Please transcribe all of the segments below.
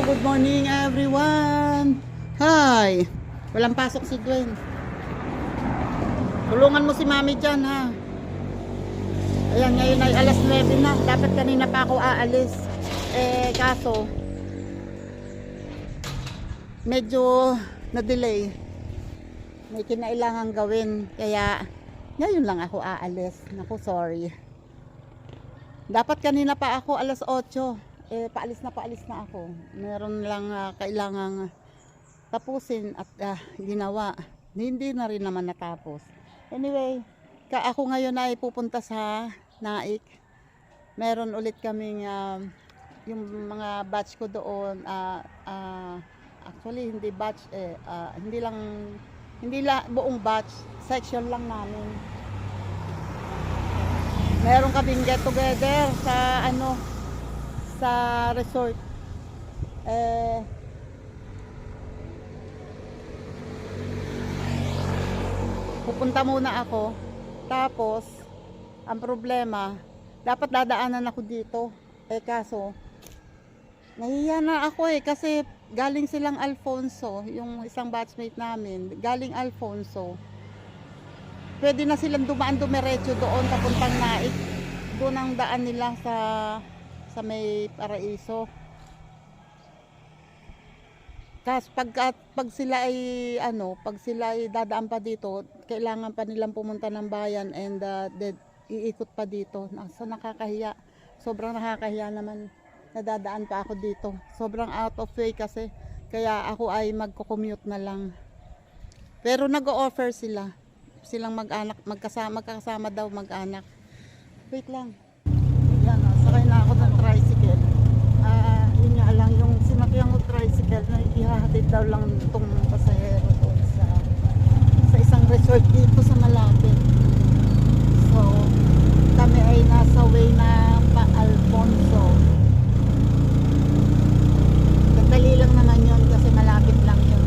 good morning everyone. Hi. Walang pasok si Gwen. Tulungan mo si Mami dyan ha. Ayan, ngayon ay alas 9 na. Dapat kanina pa ako aalis. Kaso medyo na-delay. May kinailangan gawin. Kaya ngayon lang ako aalis. Naku, sorry. Dapat kanina pa ako alas 8. Paalis na ako. Meron lang kailangang tapusin at ginawa. Hindi na rin naman natapos. Anyway, ako ngayon ay pupunta sa Naik. Meron ulit kaming yung mga batch ko doon. Actually, hindi batch hindi buong batch. Section lang namin. Meron kaming get together sa sa resort. Pupunta muna ako. Tapos ang problema, dapat dadaanan ako dito. Kaso nahiya na ako kasi galing silang Alfonso, yung isang batchmate namin, galing Alfonso. Pwede na silang dumaan dumiretso doon papuntang Naik. Doon ang daan nila sa may Paraiso. Kasi pag sila ay dadaan pa dito, kailangan pa nilang pumunta ng bayan and iikot pa dito. So nakakahiya. Sobrang nakakahiya naman. Nadadaan pa ako dito. Sobrang out of way kasi. Kaya ako ay magko-commute na lang. Pero nag-o-offer sila. Silang mag-anak, magkasama daw mag-anak. Wait lang. Yan, sakay na ako ng tricycle. Yun nga lang, yung sinakyan ko tricycle na ihahatid daw lang itong pasahero doon sa isang resort dito sa malapit. So, kami ay nasa way na pa Alfonso. Kadali lang naman yun kasi malapit lang yun.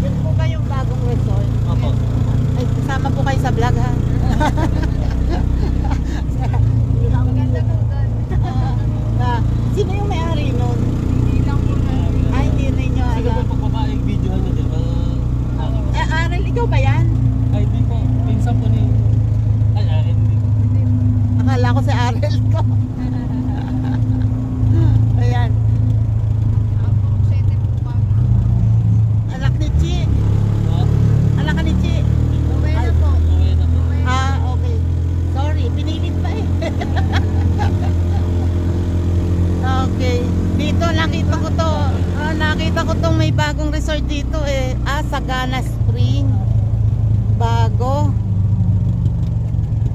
Yun po ba yung bagong resort? Opo. Ay, kasama po kayo sa vlog ha? Maganda po doon. Sino yung may-ari nun? Hindi lang po na. Hindi ninyo Sino alam. po pagbabae yung video nyo dyan? Aral, ikaw ba yan? Ay, di po. Pinsan po ni... Ay, hindi. Akala ko si Arel ko. Ayan. Ako, 7 po pa. Anak ni Chi. Anak ka ni Chi. Uwi na po. Uwi na po. Okay. Sorry, pinilit pa eh. Okay. Dito nakita ko to. Nakita ko tong may bagong resort dito eh. Sagana Spring. Bago.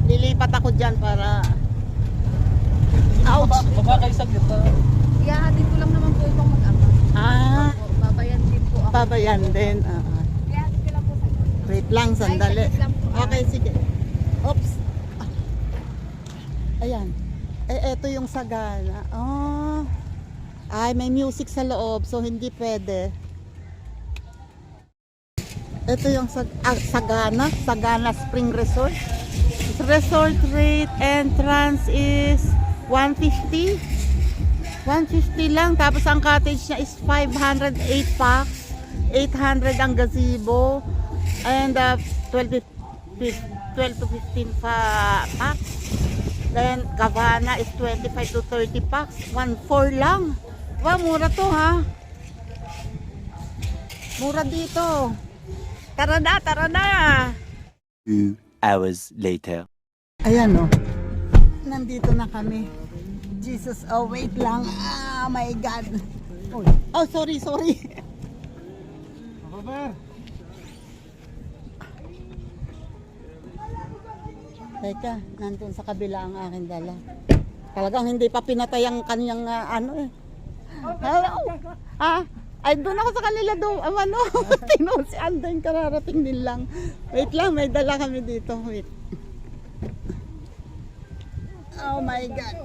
Lilipat ako dyan para... Ouch! Baba kayo saglit na. Iyahatid ko lang naman po itong mag-ama. Babayan din po ako. Babayan din. Iyahatid ko lang po sa Wait lang, sandali. Ay, saglit lang po. Okay, sige. Oops. Ayan. Eto yung Sagana. Ay, may music sa loob, so hindi pwede. Ito yung Sagana Spring Resort. Resort rate entrance is 150. 150 lang. Tapos ang cottage niya is 508 packs. 800 ang gazebo. And 12 to 15 packs. Then Cabana is 25 to 30 packs. 1.4 lang. Wow, mura to ha. Mura dito. Tara na, tara na. 2 hours later. Ayan o. Nandito na kami. Jesus, wait lang. My God. Oh, sorry. Teka, nandun sa kabila ang aking dala. Talagang hindi pa pinatay ang kanyang Hello? Ay, doon ako sa kanila doon. Si Andan, kararating din lang. Wait lang, may dala kami dito. Wait. Oh my God.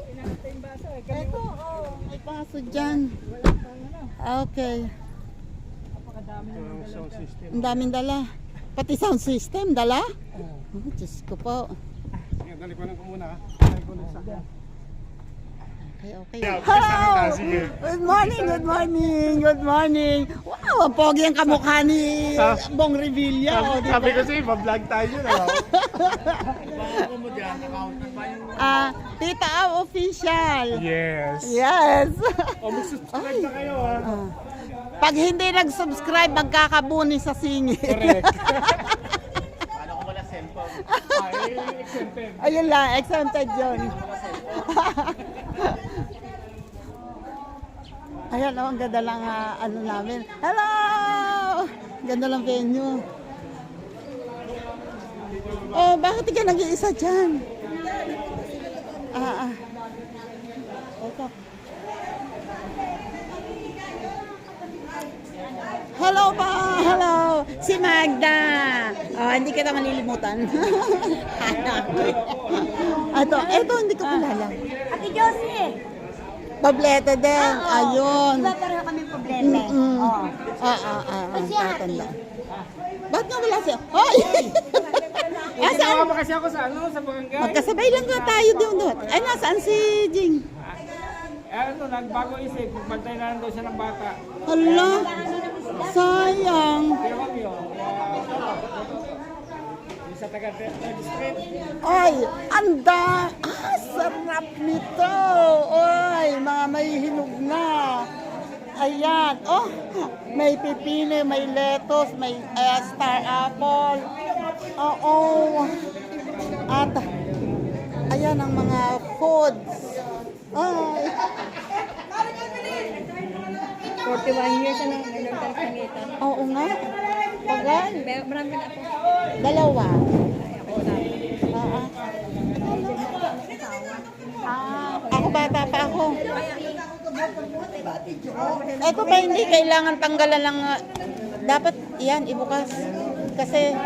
Ito, may paso dyan. Okay. Ang daming dala. Pati sound system, dala? Diyos ko po. Dali ko lang ko muna. Dali ko lang sa Okay, okay. Hello! Good morning, good morning, good morning. Wow, ang pogi ang kamukha ni Bong Revilla. Oh, diba? Sabi ko sa'yo, pa-vlog tayo na. Tita Au Official. Yes. Yes. O, mag-subscribe na kayo ha. Pag hindi nag-subscribe, magkakabuni sa singit. Correct. Paano ko wala cellphone? Ay, exempted. Ayun lang, exempted yun. Ayan, oh, ang ganda lang ano namin. Hello! Ganda lang venue. Oh, bakit ka nag-iisa dyan? Ito. Hello pa! Hello! Si Magda! Oh, hindi kita malilimutan. Ito, hindi ko kilala. Ate Josie! Pablete din. Ayun. Diba pareho kami probleme? Oo. Tatanda. Ba't nga wala siya? Hoy! Saan ba kasi ako sa sa barangay? Magkasabay lang nga tayo doon. Ay, nasaan si Jing? Nagbago isip. Pagbantay na lang daw siya ng bata. Hala, sayang. Pero kami yun. Sa taga-district. Ay, anda! Sarap nito! Ay, mga may hinog na. Ayan. Oh, may pipino, may lettuce, may star apple. Oo. At, ayan ang mga foods. Ay. 41 years na ngayon tayo pangita. Oo nga. Pagal. Marami na ako. Dalawa. Ako dati. Ako bata pa ako. Ito pa hindi kailangan tanggalan lang. Dapat yan ibukas. Kasi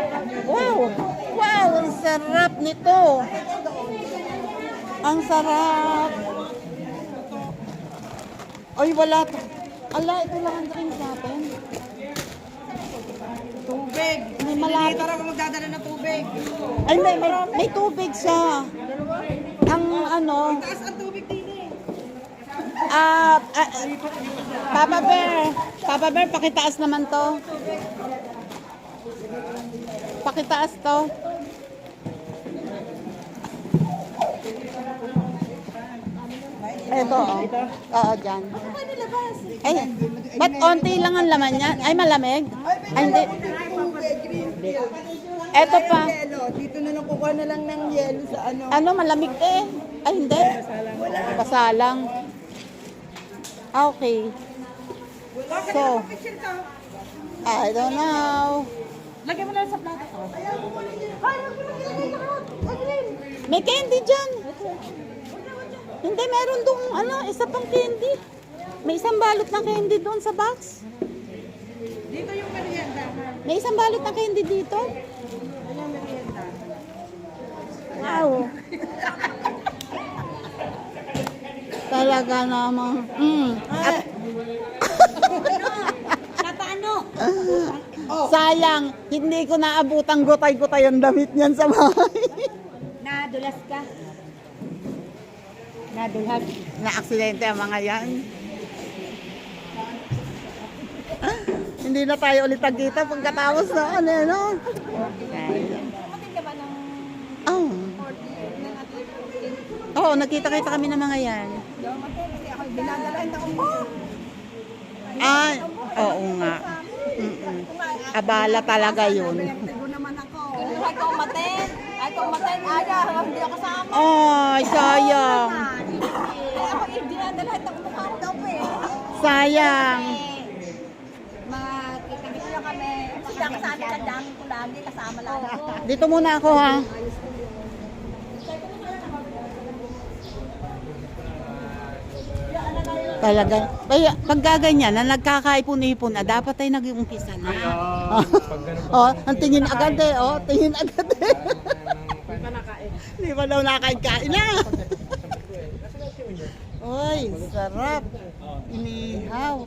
wow! Wow! Ang sarap nito. Ang sarap. Ay wala to. Ala, ito lang ang drinks natin. Tubig. May malapit. Tara ako magdadala ng tubig. Ay, may tubig siya. Ang ano, Taas ang tubig din eh. Papa Bear, pakitaas naman to. Pakitaas to. Ito, oh. Oo, dyan. Ay, ba't onti lang ang laman yan? Ay, malamig? Ay, hindi. Ito pa. Dito na lang kukuha na lang ng yelo sa ano. Ano, malamig eh. Ay, hindi. Pasalang. Okay. So, I don't know. Lagyan mo na lang sa plato. May candy dyan. Hindi, meron doon, isa pang candy. May isang balot ng candy doon sa box. Dito yung merienda. May isang balot ng candy dito. Yung merienda. Wow. Talaga namang. Paano? Sayang, hindi ko naabutang gutay-gutay ang damit niyan sa bahay. Nadulas ka. Nadulas. Na-aksidente ang mga yan. Hindi na tayo ulit tagkita pagkatapos na ano. Matinda ba ng Oh. 40 ng ating Oo, nagkita-kita kami ng mga yan. Kasi ako dinadalahin ako mo. Ay, oo nga. Abala talaga yun. Tigo naman ako. Ay ko umaten. Aga, hindi ako kasama. Ay, sayang. Kaya ako dinadalahin ako mukha ko daw eh. Sayang. Makikita lang kami. Sila kasama ka dyan ko lagi kasama lang ako. Dito muna ako ha. Talaga. Kaya pag gaganyan na nagkakaipon-ipon na, dapat ay nag-uumpisa na. Pag ganun Oh, ang tingin agad eh. Oh, tingin agad eh. Hindi pa daw nakain-kain na. Uy, sarap. Inihaw.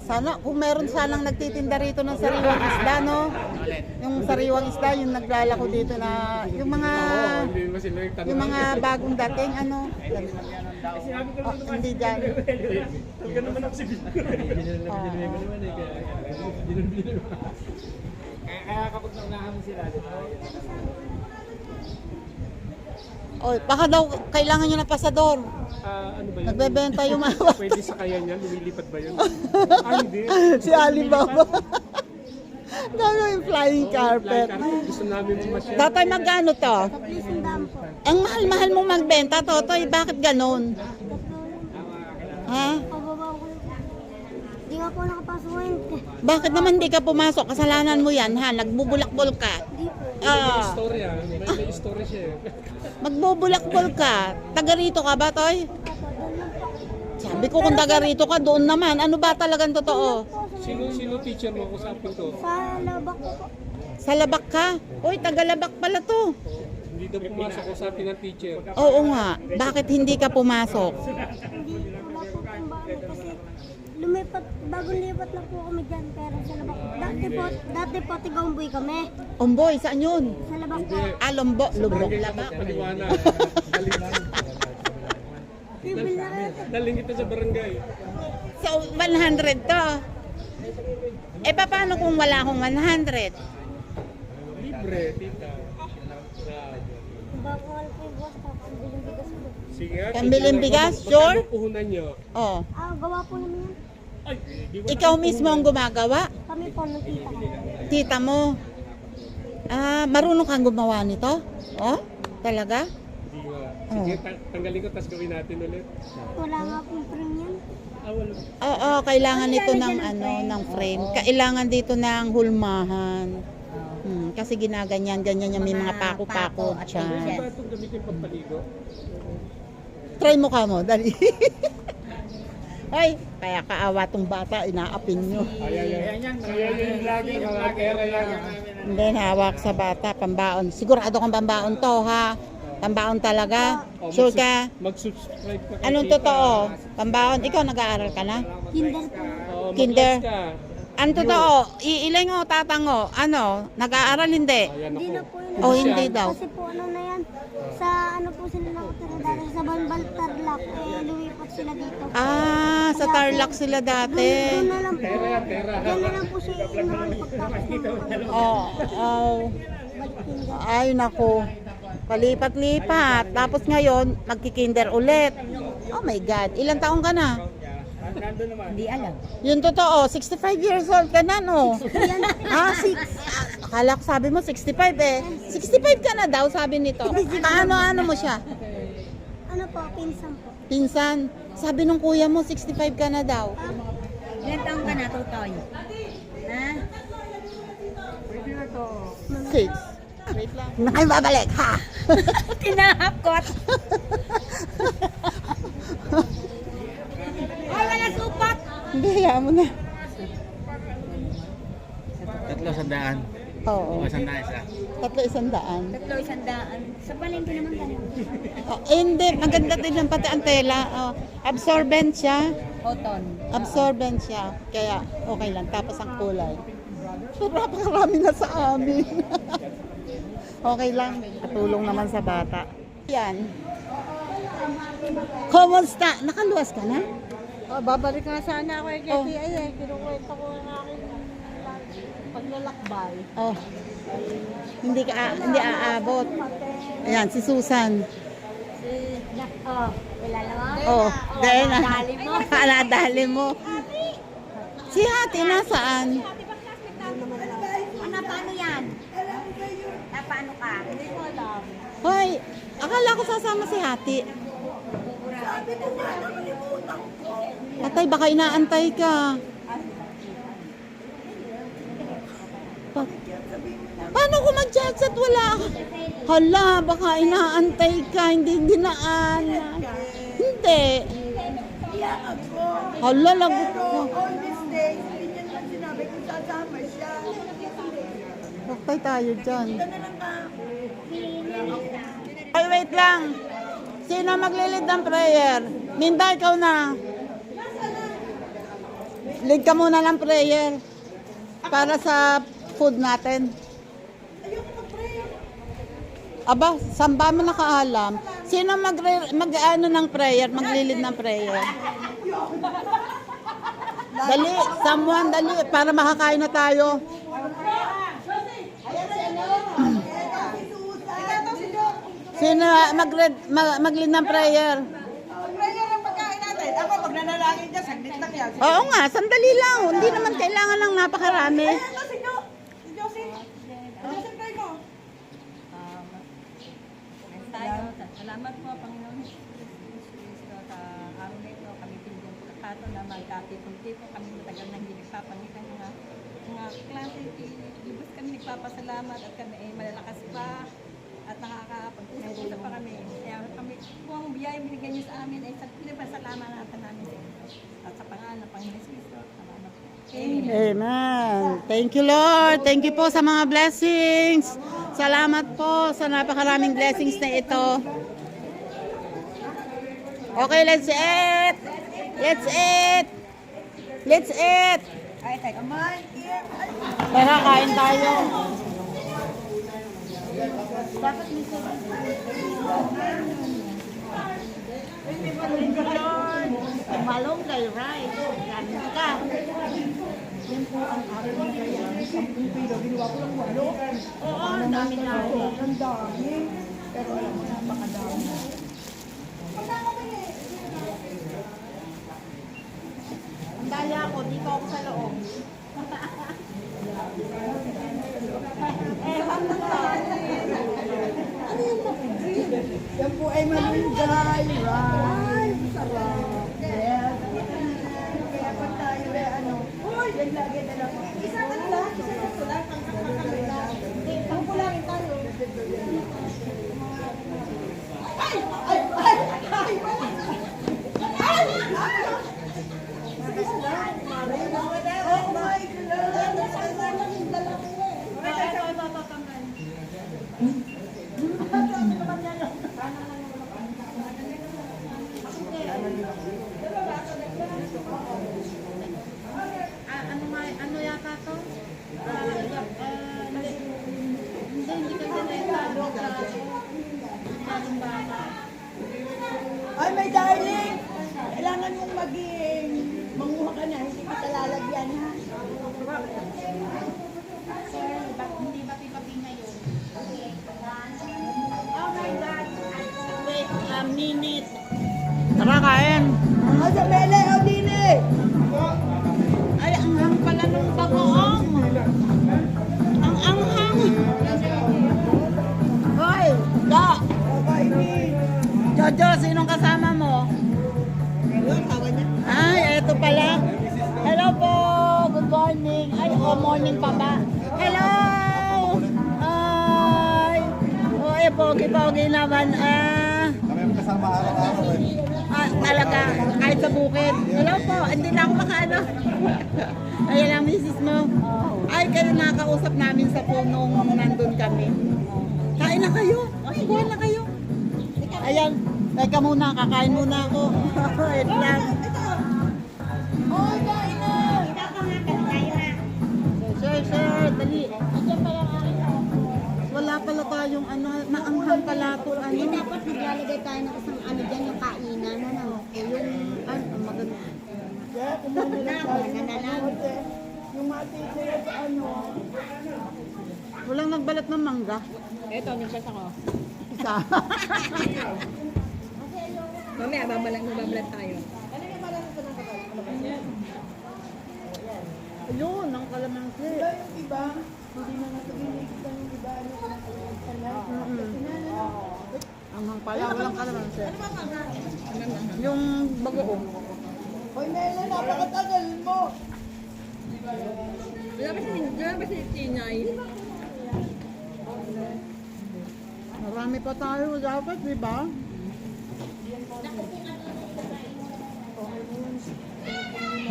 Sana, kung meron sanang nagtitinda rito ng sariwang isda, no? Yung sariwang isda, yung naglalako dito na, yung mga bagong dating, ano? Oh, hindi dyan. Kaya kapag naunahan mo sila, Oh, baka daw kailangan nyo ng pasador. ano ba yun? Nagbebenta yung mga... Pwede sa kaya niyan, lumilipad ba yun? Hindi. si Alibaba. Gagawin flying carpet. Gusto namin pumasyal. Tatay, magkano to? Ang mahal-mahal mong magbenta, Totoy. Bakit ganon? Ha? Hindi nga po nakapasukin. Bakit naman hindi ka pumasok? Kasalanan mo yan, ha? Nagbubulakbol ka. Hindi po. Ah, Storya, may story siya eh. magbubulakbol ka. Taga rito ka ba, Toy? Sabi ko kung taga rito ka, doon naman. Ano ba talagang totoo? Sino teacher mo kung saan to? Sa labak po po. Sa Labak ka? Uy, taga Labak pala to. Hindi daw pumasok kung saan ng teacher. Oo nga. Bakit hindi ka pumasok? Hindi wala po pong bahay kasi lumipat, bagong lipat na po kami dyan pero sa labak. Dati po Tigomboy kami. Umboy, saan yun? Sa labak po. Ah, Lubok, Labak. Paliwanag. Bibil na kayo. Daling kita sa barangay. So, 100 to. Eh, paano kung wala akong 100? Libre, tita. Bawal po yung boss ko. Pambiling bigas po. Sige nga. Pambilin bigas, sure? Magkano puhunan nyo? Oh. Gawa po namin yan. Ay, di ba? Ikaw mismo ang gumagawa? Kami po ng tita ko. Tita mo? Ah, marunong kang gumawa nito? Oh? Talaga? Hindi nga. Sige, tanggalin ko, tapos gawin natin ulit. Wala nga pong premium. Wala. Oo, kailangan nito ng ng frame. Kailangan dito ng hulmahan. Kasi ginaganyan-ganyan yung may mga pako-pako Ano ba dyan. itong gamitin pampaligo? Try mo ka mo, dali. Ay, kaya kaawa tong bata, inaapin nyo. Ayan yung lagi, mga pera yan. Hindi, hawak sa bata, pambaon. Sigurado kang pambaon to, ha? Pambaon talaga? Sure ka? Mag-subscribe ka kay Anong tita. totoo? Pambaon? Ikaw nag-aaral ka na? Kinder po. Oo, Kinder. mag-class ka. Ano totoo? Iiling o tatango? Ano? Nag-aaral hindi? Ayan Hindi na ako. po yun. O hindi daw? Kasi po ano na yan. Sa ano po sila nakatira dati sa Banbal Tarlac. Lumipat sila dito. Ah, sa Tarlac sila dati. Doon na lang po. Pera. Doon na lang po siya inaon pagtapos ng Oh, oh. Ay, naku. Palipat-lipat. Tapos ngayon, magkikinder ulit. Oh my God. Ilang taong ka na? Hindi alam. Yung totoo, 65 years old ka na, no? Ah, 6. Akala ko sabi mo 65 eh. 65 ka na daw, sabi nito. Paano mo siya? Ano po, pinsan po. Pinsan, sabi nung kuya mo 65 ka na daw. Ilan taong ka na, Totoy? Ha? 6. Wait lang. Ay, babalik, ha? Tinahapkot. Ay, wala supat. Hindi, hayaan mo na. 300. Oo. Sandaan isa. 300. Tatlo 100. Sa palengke naman ganun. Oh, hindi, maganda din yung pati ang tela. Oh, absorbent siya. Cotton. Absorbent siya. Kaya okay lang. Tapos ang kulay. Pero napakarami na sa amin. Okay lang. Katulong naman sa bata. Yan. Kumusta? Nakaluwas ka na? Babalik nga sana ako kay Oh. Ay, kinukwento ko ang aking paglalakbay. Oh. Hindi aabot. Ayan, si Susan. Kilala mo? Oh, dahil na. nadali mo. Nadali mo. Si Hati nasaan? Ano, paano yan? Paano ka? Hindi ko alam. Hoy, akala ko sasama si Hati. Patay, baka inaantay ka. Paano ko mag-chat at wala ka? Hala, baka inaantay ka, hindi dinaan. Hindi. Hala, lagot ko. Patay tayo dyan. Ay, wait lang. Sino maglilid ng prayer? Minda, ikaw na. Lead ka muna ng prayer para sa food natin. Aba, saan ba mo nakaalam? Sino mag-ano ng prayer, maglilid ng prayer? Dali, someone, dali, para makakain na tayo. Sino maglilid ng prayer? Prayer ang pagkain natin. Ako, pag nanalangin ka, saglit lang yan. Oo nga, sandali lang. Hindi naman kailangan ng napakarami. Ito si Jo. Si Josie. Josie, pray mo. Salamat po, Panginoon Kristo, sa araw na ito. Kami pinigyan po kato na magkatipon-tipon. Kami matagal nang hindi nagpapangitan mga klase. Ibig kami nagpapasalamat at kami ay malalakas pa at nakakapag-usap pa kami. Kaya kami, kung ang biyaya binigyan niyo sa amin ay salamat natin sa inyo. At sa pangalan ng Panginoon Kristo, salamat po. Amen. Amen. Thank you, Lord. Thank you po sa mga blessings. Salamat po sa napakaraming blessings na ito. Okay, let's eat. Let's eat. Let's eat. Ay, teka, man. Tara, kain tayo. Malunggay rice. Kanin ka. Yan po ang aking kaya. 10 kilo. Ginawa ko lang 8. Oo, ang dami na ako. Ang dami. Pero alam mo, napakadami. Ang daya ako, dito ako sa loob. Yan po ay malunggay rice. Sarap. Yes. Kaya pag tayo ay ano, yan lagi na lang. Isa na lang. Hindi, pangkulangin tayo. Ay! Ay! Ay! Ay! Oh my God! Ano yata to? Hindi kasi naitado sa aking bata. Ay, may darling! Kailangan mong maging manguha ka na, hindi kita lalagyan, ha? Sir, hindi ba pipapi ngayon? Oh my God! Wait a minute. Tara, kain. Mga sa Mele, o Dine! Ay, ang hang pala nung bagoong. Ang anghang. Hoy, Da! Jojo, sinong kasama mo? Ay, eto pala. Hello po. Good morning. Ay, morning pa ba? Hello! Ay! Oy, pogi-pogi naman. Kami kasama araw-araw eh. Talaga, kahit sa bukid. Hello po, hindi na ako makaano. Ayan ang misis mo. Ay, kayo nakakausap namin sa punong nandun kami. Kain na kayo. Ay, buwan na kayo. Ayan, teka muna, kakain muna ako. Wait lang. Oh, kain na! Ikaw ka nga, tayo na. Sir, dali. Andiyan pa yung aking Wala pala tayong ano, maanghang pala to. Hindi, Ano? dapat naglalagay tayo ng isang ano dyan, yung kainan, ano? Yung maganda. Yung matitira sa ano. Walang nagbalat ng mangga. Ito, nagpas ako. Isa. Mamaya, babalat tayo. Ayun, ang kalamansi. Yung iba, hindi na nataginig yung iba, ano, Ang hang pala, walang kalamansi. Yung bagoong. Hoy, Mele, napakatagal mo. Wala ba si Tinay? Marami pa tayo dapat, di ba?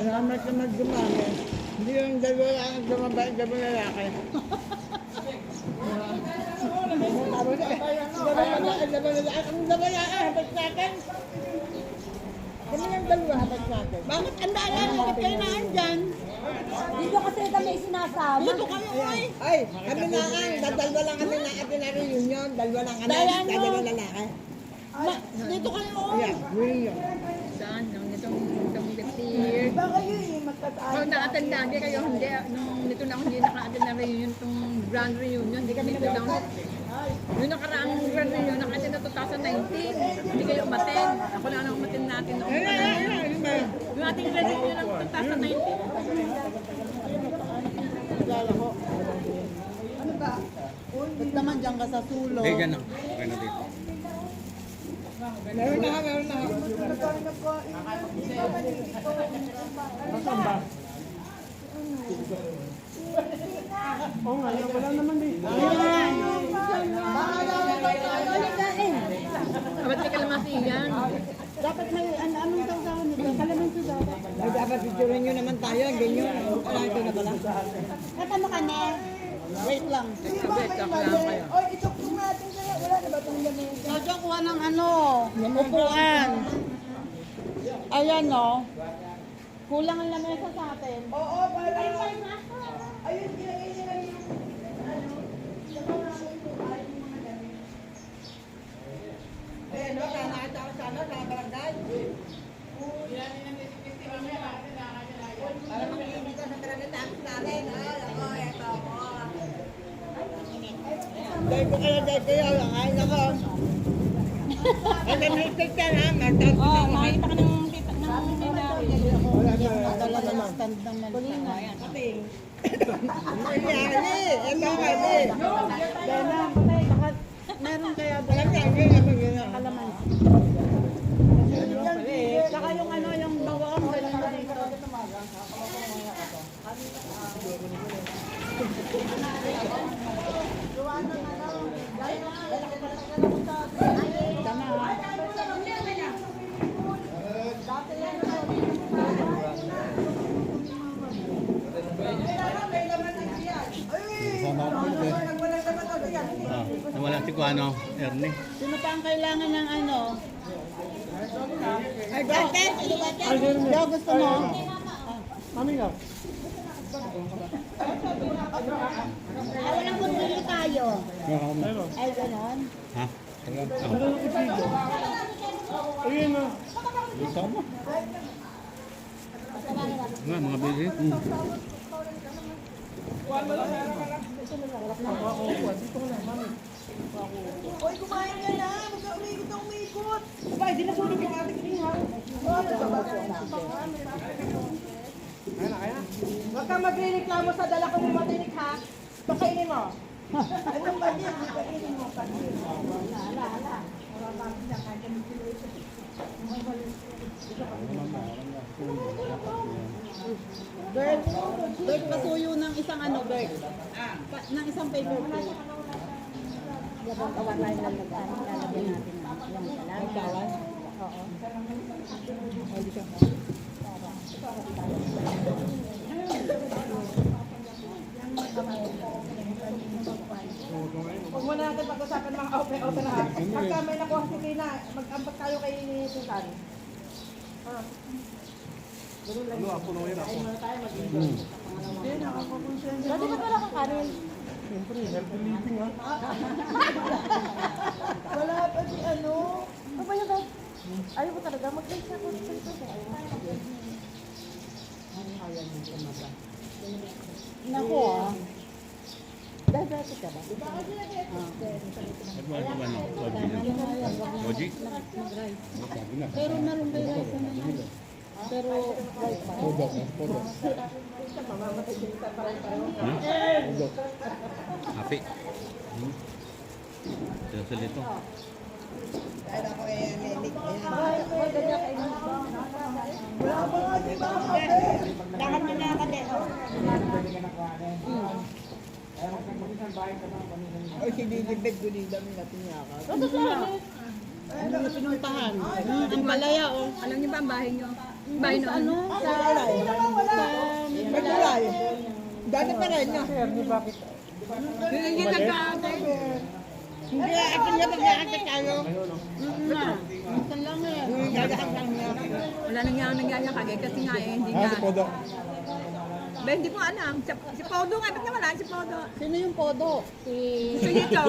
Marami ka magdumami. Hindi yung dalawa lang ang dumabay, dalawa lalaki. dalawa habang natin. Bakit ang dala? Bakit kayo naandyan? Dito kasi kami sinasama. Dito kayo, ay, kami na dadalwa lang kami na atin na reunion. Dalawa lang kami. Dalawa lalaki. Dito kayo, ay. Reunion. Saan? Nitong 50 years. Ba kayo magkataas? Pag nakatanda, hindi kayo hindi. Nung nito na ako hindi naka-attend na reunion, itong grand reunion, hindi kami nag-down. Yung nakaraang grand reunion, naka-attend na 2019, hindi kayo umattend. Ako lang ang umattend natin noong yung ating grand reunion ng 2019. Kilala ko. Ano ba? Ba't naman dyan ka sa sulok? Hindi, dyan lang. Okay na dito. Meron na. Ba't may kalamansi yan? Dapat may anong tawag nito? Kalamansi dapat. Dapat picturean nyo naman tayo. Ganyan. Wala ito na pala. Katano ka na? Wait lang. Wait, ako lang kayo. Oy, itokong natin kaya. Wala na ba itong lamesa? Sadya kuha ng ano, upuan. Ayan no. Kulang ang lamesa sa atin. Oo, para. Ayun, ilagay nila yung eh, no, sana sa barangay. Para makinig ka sa talaga tapos natin. Ako, eto ako. Dahil ko lang. Ay, nako. Ay, namitig ka na. Oh, makita ka ng tita ng ninari. Dala na stand ng malita. Yani, ito kami. Dala, patay. Baka meron kaya ba? Alam niya, yun naman yun. Kalamansi. Saka yung ano, yung bawang, dala mo dito. Nawala si Kuano, Ernie. Sino pa ang kailangan ng ano? Ay, dati. Daw gusto mo? Ay, walang kutsilyo tayo. Ay, ganon. Ha? Nga, mga bili. Oy, kumain ka na. Huwag ka umikot na umikot. Abay, di na sunog yung ating kiningaw. Huwag kang magre-reklamo sa dala ko ng matinik, ha? Pakainin mo. Anong ba niya? Pakainin mo. Bert, Bert, pasuyo ng isang ano, Bert? Ng isang paper plate. Kapag kawan tayo lang lalagyan natin yung salam. Oo. Huwag mo na natin pag-usapan mga open ha. Pagka may nakuha si Lina, mag-ampat tayo kay Susan. Dati ba pala kang kanin? Wala pa si ano. Ano ba yun daw? Ayaw ko talaga. Mag-like siya ako. Naku ah. Dati ka ba? At wala pa ba no? Oji? Pero meron ba yung rice naman? Pero rice pa. Happy. Dito dito. Dahil ako nilik. Wala ba nga, di ba? Lahat na nakakade. Ay, sinilibig ko din dami natin yaka. Ano na pinuntahan? Ang palaya oh. Alam niyo ba ang bahay niyo? Bahay noon? Ano? Sa... Magulay. Dati pa rin niya. Hindi nagkaantay. Hindi, atin niya pag-aakit tayo. Minsan lang eh. Gagahan lang niya. Wala nangyayakagay kasi nga eh, hindi Ah, nga. si Podo. Ba, hindi ko alam. Si Podo nga, ba't nawala si Podo? Sino yung podo? Si Lito.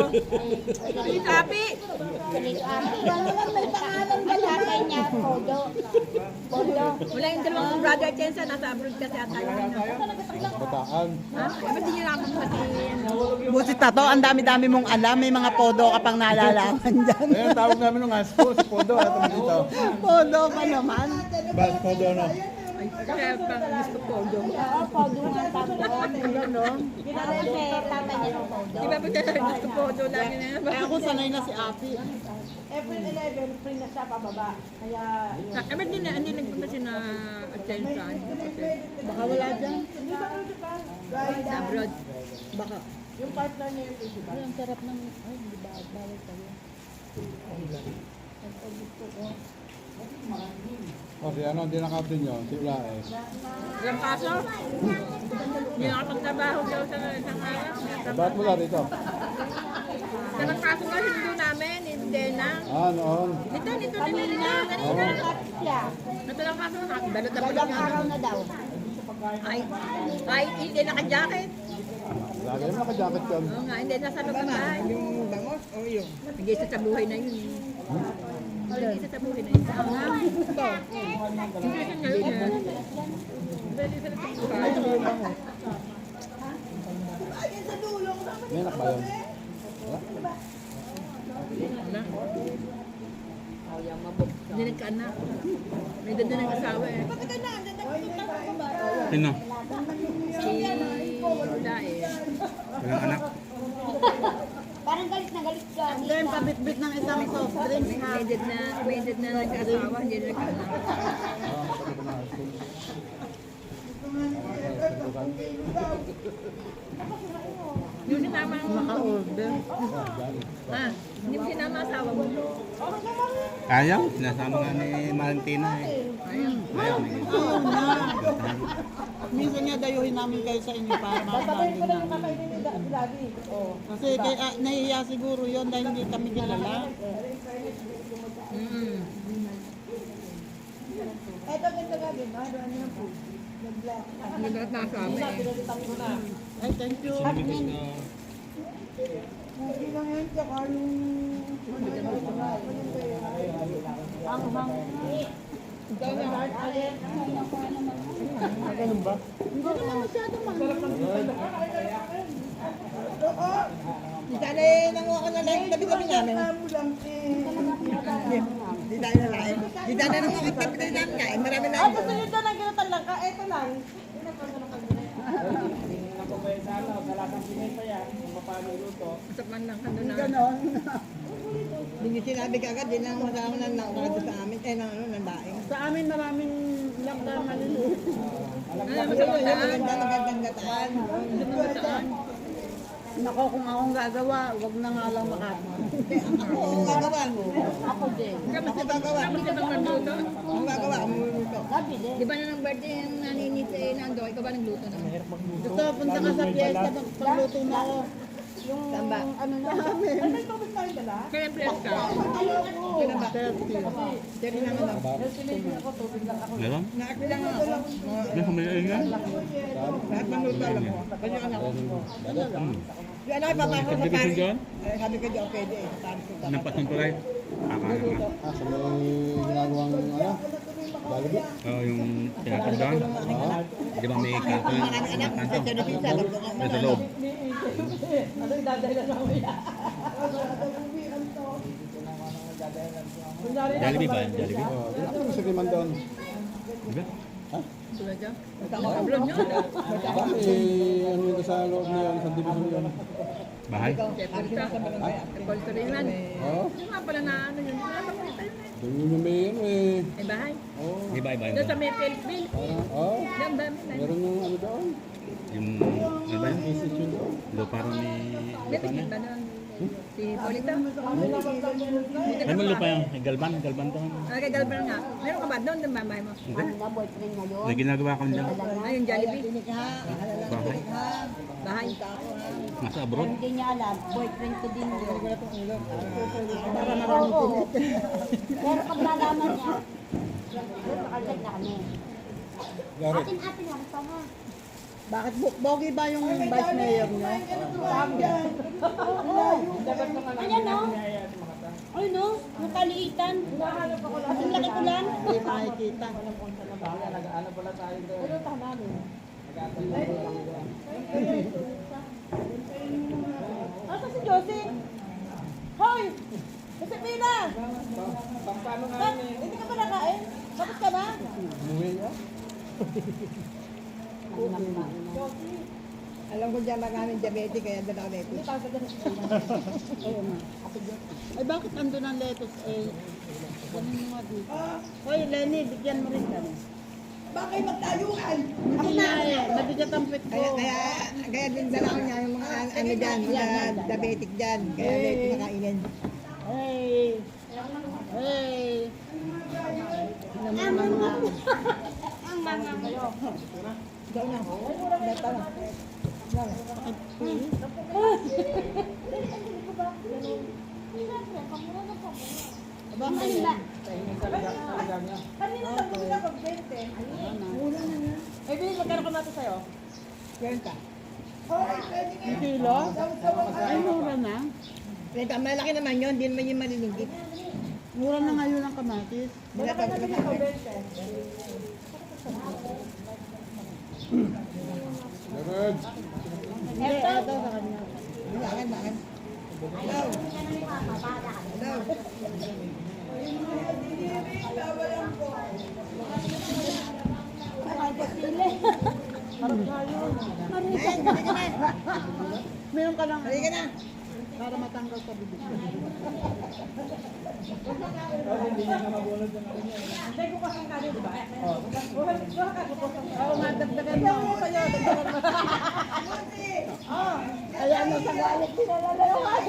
Si Tapi. Wala naman may pangalan ba tatay niya, Podo? Podo. Wala yung dalawang brother Chensa, nasa abroad kasi ata yun. Bataan. Ha? Ba't hindi nyo naman pati ano? Busit na to, ang dami-dami mong alam. May mga podo ka pang nalalaman dyan. Ayun, tawag namin nung asko, si Podo. Ito dito. Podo pa naman. Bas, Podo, no? Ay, kaya pang gusto Podo. Oo, Podo nga tama. Ganon. Ginala siya, tama niya ng Podo. Di ba ba kaya gusto Podo lagi na yan? Kaya ako sanay na si Api. April 11, free na siya pababa. Kaya, Eh, ba't hindi nagpunta siya na Chensa? Baka wala dyan. Sa abroad. Baka. yung partner niya yung di ba? Ay, ang sarap ng... Ay, hindi ba? Bawal tayo. Kasi ano, hindi nakapin yun, si Ulae. Ilang kaso? Hindi nakapagtrabaho daw sa isang araw. Ba't mula rito? Ilang kaso nga hindi namin, hindi na. Ah, noon. Nito, kanina. Siya, Ito lang kaso, dalot na dalawang araw na daw. Ay, hindi naka-jacket. Lagi naman naka-jacket yun. Oo nga, hindi nasa loob ng bahay. Yung bangos o yung? Hindi isa sa buhay na yun. Hindi isa sa buhay na yun. Hindi isa ngayon eh. Hindi isa sa buhay. May anak ba yun? Wala. Hindi nagkaanak. May ganda ng asawa eh. Sino? Si Dae. Walang anak. Parang galit na galit ka. Then, pabitbit ng isang soft drinks ha. May edad na nagkaasawa, hindi na nagkaanak. Yung sinama mo. Naka-order. Ha? Hindi mo sinama asawa mo. Ayaw, sinasama nga ni Valentina eh. Ayaw. Ayaw, Oo na. Minsan nga dayuhin namin kayo sa inyo para makakain namin. Kasi nahihiya siguro yon dahil hindi kami kilala. Eto, ganito nga din. Ano yung food? Naglalat na asawa eh. Ay, thank you. Hindi lang yan, tsaka yung... Ganun ba? Di sana eh, nanguha ko na lang yung tabi-tabi namin. Di sana na lang. Di sana nanguha ko tabi-tabi namin nga. Marami na. Ay, gusto nyo doon ang ginatan lang ka. Eto lang. Masap man lang kando na. Ganon. Hindi nyo sinabi ka agad, din ang masama ng nakuha sa amin. Eh, ng daing. Sa amin maraming lakda maliliit. Magandang gataan. Nako, kung akong gagawa, wag na nga lang makapit. Ako, ang gagawa mo. Ako din. Ako gagawa. Tapos ka bang nagluto? Ang gagawa, ang luluto. Di ba na ng birthday yung naninit eh, Nando? Ikaw ba nagluto na? Gusto, punta ka sa piyesta, pagluto mo ako. Saan ba? Ano na namin? Kaya press ka? Dali na nga lang. Meron? Naakilang ako. May humiling nga? Lahat ng luto alam mo. Kanya anak ko. Yung anak, papasok sa Subdivision pari. dyan? Sabi ko dyan, pwede eh. Pari ko. Nampas ng tulay? Ah, sa may ginagawang ano? Jollibee? Oo, yung tinatandaan. Di ba may kanto yung Maraming anak, sa Televisa, nasa loob? Jollibee ba yan? Jollibee? Oo, di natin sa Griman doon. Di ba? Tulad dyan? Abroad nyo? Ba, eh, ano yun sa loob na yun, sa division yun. Bahay? Separita. Separita rin yan. Oo. Yung nga pala na ano yun. Wala pa pala tayo na. Doon yung may ano eh. Ay bahay. Oo. Iba, iba, Doon sa may Philippine. Oo. Yan dami na. Meron yung ano doon. Yung, ano ba yun? Institution doon. Lupa rin ni... May tingin ba na? Si Paulita? Ay, may lupa yung Galban doon. Kay Galban nga. Meron ka ba doon? Doon ba bahay mo? Hindi. Na boyfriend niya yun. May ginagawa kami dyan. Ay, yung Jollibee. Bahay. Bahay. Nasa abroad. Hindi niya alam, boyfriend ko din yun. Para marami pinit. Pero pag nalaman niya, Nakalag na kami. Garrett. Atin lang ito ha. Bakit bogi ba yung vice mayor nyo? Ayan no? Ay no? Nakaliitan. Kasing laki ko lang. Hindi makikita. Asa si Josie? Hoy! Josepina! Hindi ka ba nakain? Tapos ka na? Alam ko dyan maraming diabetes kaya dala ko lettuce. Ay bakit andun ang lettuce eh? Ganun mo nga dito. Hoy Lenny, bigyan mo rin kami. Bakit magtayuan? Hindi na eh, mabigat ang pit ko. Kaya din dala ko niya yung mga ano dyan, mga diabetic dyan. Kaya lettuce makainin. Hey! Hey! Naman mga. Ang mga Daw na. Data na. Aba, kaya. Kanina sa pagkila ko, 20. Mula na na. Eh, Bill, magkano ka natin sa'yo? 20. Ang kilo? Ay, mura na. Renta, malaki naman yun, hindi naman yung malinigit. Mura na ngayon ang kamatis. Wala pa naman ako 20. Garrett. Hindi, ito sa kanya. Bakit, bakit? Hello? Hello? Meron ka lang Halika na. para matanggal sa bibig. Oo, madagdagan mo. Kaya ano sa galit, pinalalayawan.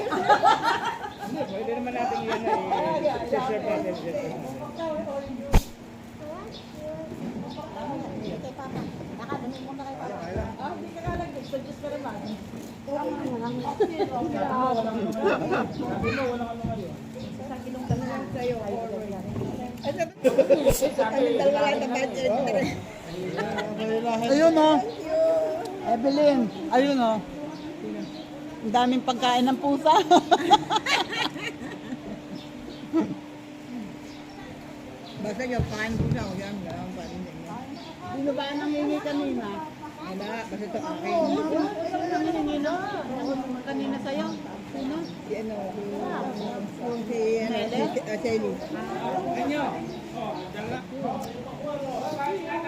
Pwede naman natin yan i-share natin. Nakadami mo na kayo. Hindi ka nga nag-suggest ka naman. Ayun o. Evelyn, ayun o. Ang daming pagkain ng pusa. Basta yung pakain ko siya, yan, gano'n pa rin yan. Sino ba ang nangingi kanina? Wala, basta ito akin. Sino nangingi na? Kanina sa'yo? Sino? Si ano, si Shelly.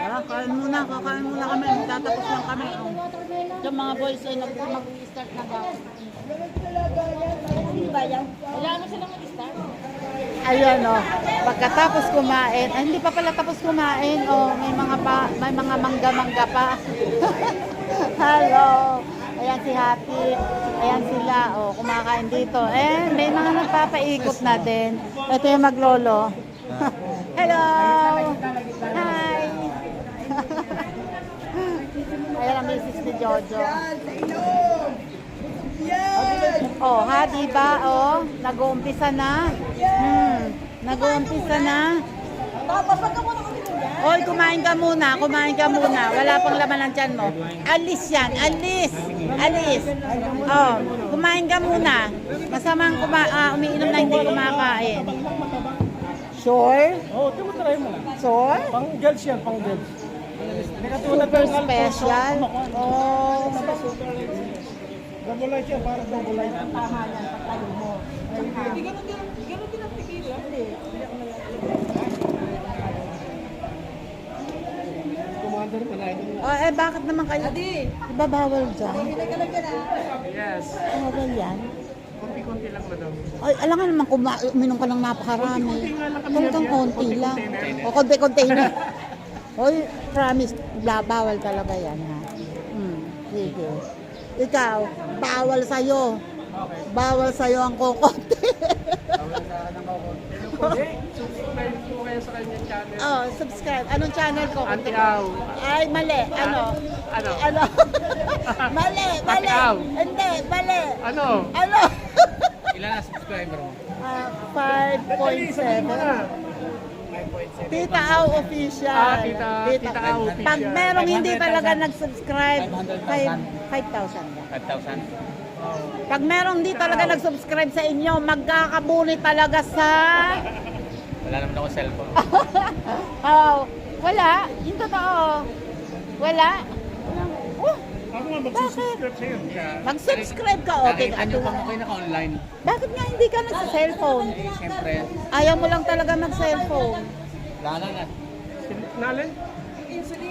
Kakain muna kami. Tatapos lang kami. Yung mga boys ay mag-start na ba? Hindi ba yan? Wala na silang mag-start. Ayan o. Pagkatapos kumain, ay hindi pa pala tapos kumain. O, may mga mangga-mangga pa. Hello. Ayan si Happy. Ayan sila. O, kumakain dito. Eh, may mga nagpapaikot na din. Ito yung maglolo. Hello. Hi. Ayan ang misis ni Jojo. Oh, ha, diba? Oh, nag-uumpisa na. Nag-uumpisa na. Oy, kumain ka muna. Wala pang laman ng tiyan mo. Alis yan, alis. Oh, kumain ka muna. Masamang umiinom na hindi kumakain. Sure? Oo, try mo. Sure? Pang girls yan, pang girls. Super special. Oh. Double light yan, parang double light. Commander pa na ito. Oh, eh, bakit naman kayo? Diba bawal dyan? Yes. Bawal yan? Konti-konti lang madam. Ay, alam nga naman, uminom ka lang napakarami. Talagang konti lang. O, konti-container. Hoy, promise, bawal talaga yan, ha? Sige. Ikaw, bawal sa'yo. Bawal sa'yo ang kokonti. Subscribe po kayo sa kanyang channel. Oh, subscribe. Anong channel ko? Antiaw. Ay, mali. Ano? Ano? Mali. Antiaw. Hindi, mali. Ano? Ano? Ilan na subscriber mo? 5.7. Tita Au official. Tita Au official. Pag merong hindi talaga nag-subscribe, 5,000. 5,000. Pag merong hindi talaga nag-subscribe sa inyo, magkakabuli talaga sa... Wala naman ako cellphone. Oh, wala. Yung totoo. Wala. Oh, Ako nga magsusubscribe sa'yo. mag-subscribe ka. Okay, Nakita nyo pa mo kayo naka-online. bakit nga hindi ka nagsa-cellphone? Siyempre, Ayaw mo lang talaga mag-cellphone. wala na. Nalin?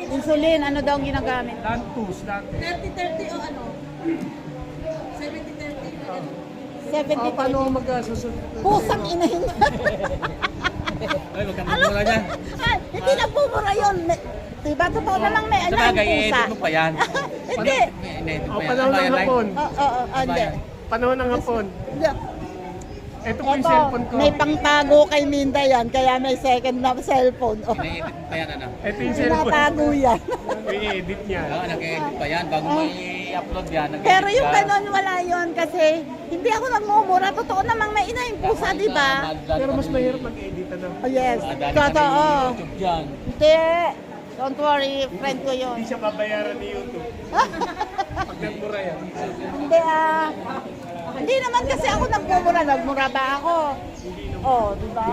Insulin, ano daw ang ginagamit? Lantus. 30-30 o ano? 70-30. 70. Paano ako mag-susunod? Pusang inahin. Ay, wag kang magmura dyan. Ay, hindi na pumura yun. Diba, totoo na lang may Sa ano, bagay, pusa. i-edit mo pa yan. Hindi. I-edit mo pa yan. Panahon Ano ba ng yan, Lai? hapon. Oo, hindi. Panahon ng hapon. Hindi. Ito po yung Ito, cellphone ko. may pangtago kay Minda yan, kaya may second na cellphone. Oh, I-edit mo pa yan, ano? Ito yung cellphone. tinatago yan. May edit niya. Oo, nag-edit pa yan. Bago mo i-upload yan, nag-edit Pero yung ka. ganon, wala yon kasi hindi ako nagmumura. Totoo namang may ina yung pusa, di ba? Pero mas mahirap mag-edit ano. Oh, yes, Dali totoo. kami YouTube dyan. Hindi. Don't worry, friend ko yun. Hindi siya babayaran ni YouTube. Pag nagmura yan. Hindi hindi naman kasi ako nagmumura. Nagmura ba ako? Oh, di ba?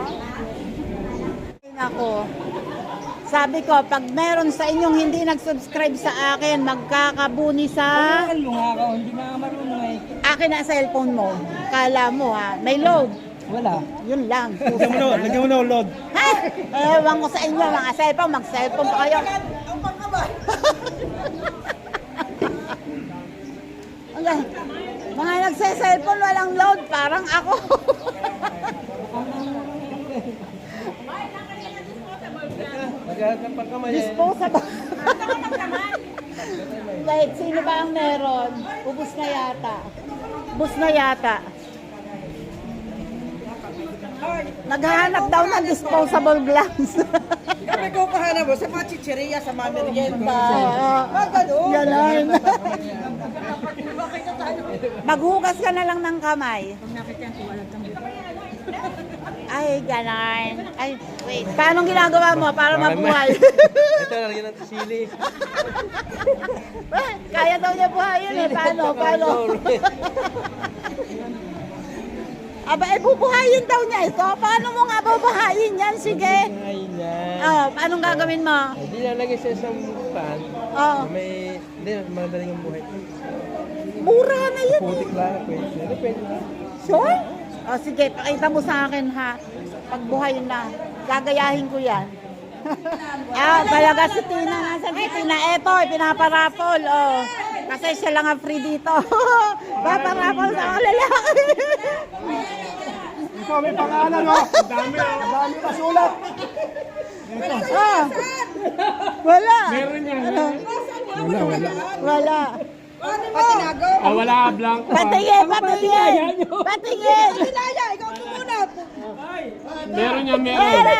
Ako. Sabi ko, pag meron sa inyong hindi nag-subscribe sa akin, magkakabuni sa... Hindi na marunong eh. Akin na cellphone mo. Kala mo ha, may load. Wala. Yun lang. Lagyan mo na load. Ha? Ewan ko sa inyo, mga cellphone, mag-cellphone pa kayo. Hanggang, mga nagse-cellphone, walang load, parang ako. Disposable. Wait, sino ba ang meron? Ubus na yata. Ubus na yata. Naghahanap daw ng disposable glass. Kami ko kahanap mo sa mga chicheria, sa mga merienda. Oo. Ganon. Maghugas ka na lang ng kamay. Ay, ganon. Ay, wait. Paano ginagawa mo para mabuhay? Ito, lagyan ng sili. Kaya daw niya buhayin eh. Paano? Aba, bubuhayin daw niya ito. Paano mo nga bubuhayin yan? Sige. Oh, anong gagawin mo? Hindi na lagay siya sa pan. Oh, Hindi na, madaling ang buhay. mura na yun eh. lang, pwede. Sure? O sige, pakita mo sa akin ha. Pagbuhay na. Gagayahin ko yan. Talaga si Tina. Nasaan si Tina? Eto, pinaparapol. Oh. Kasi siya lang ang free dito. Paparapol sa mga lalaki. Ikaw may pangalan, no? Dami pasulat. Ah, wala. Meron yan. Ano? Wala. Wala, blank. Patingin. Pinaya, ikaw tumunap. Meron yan, Parang, dali.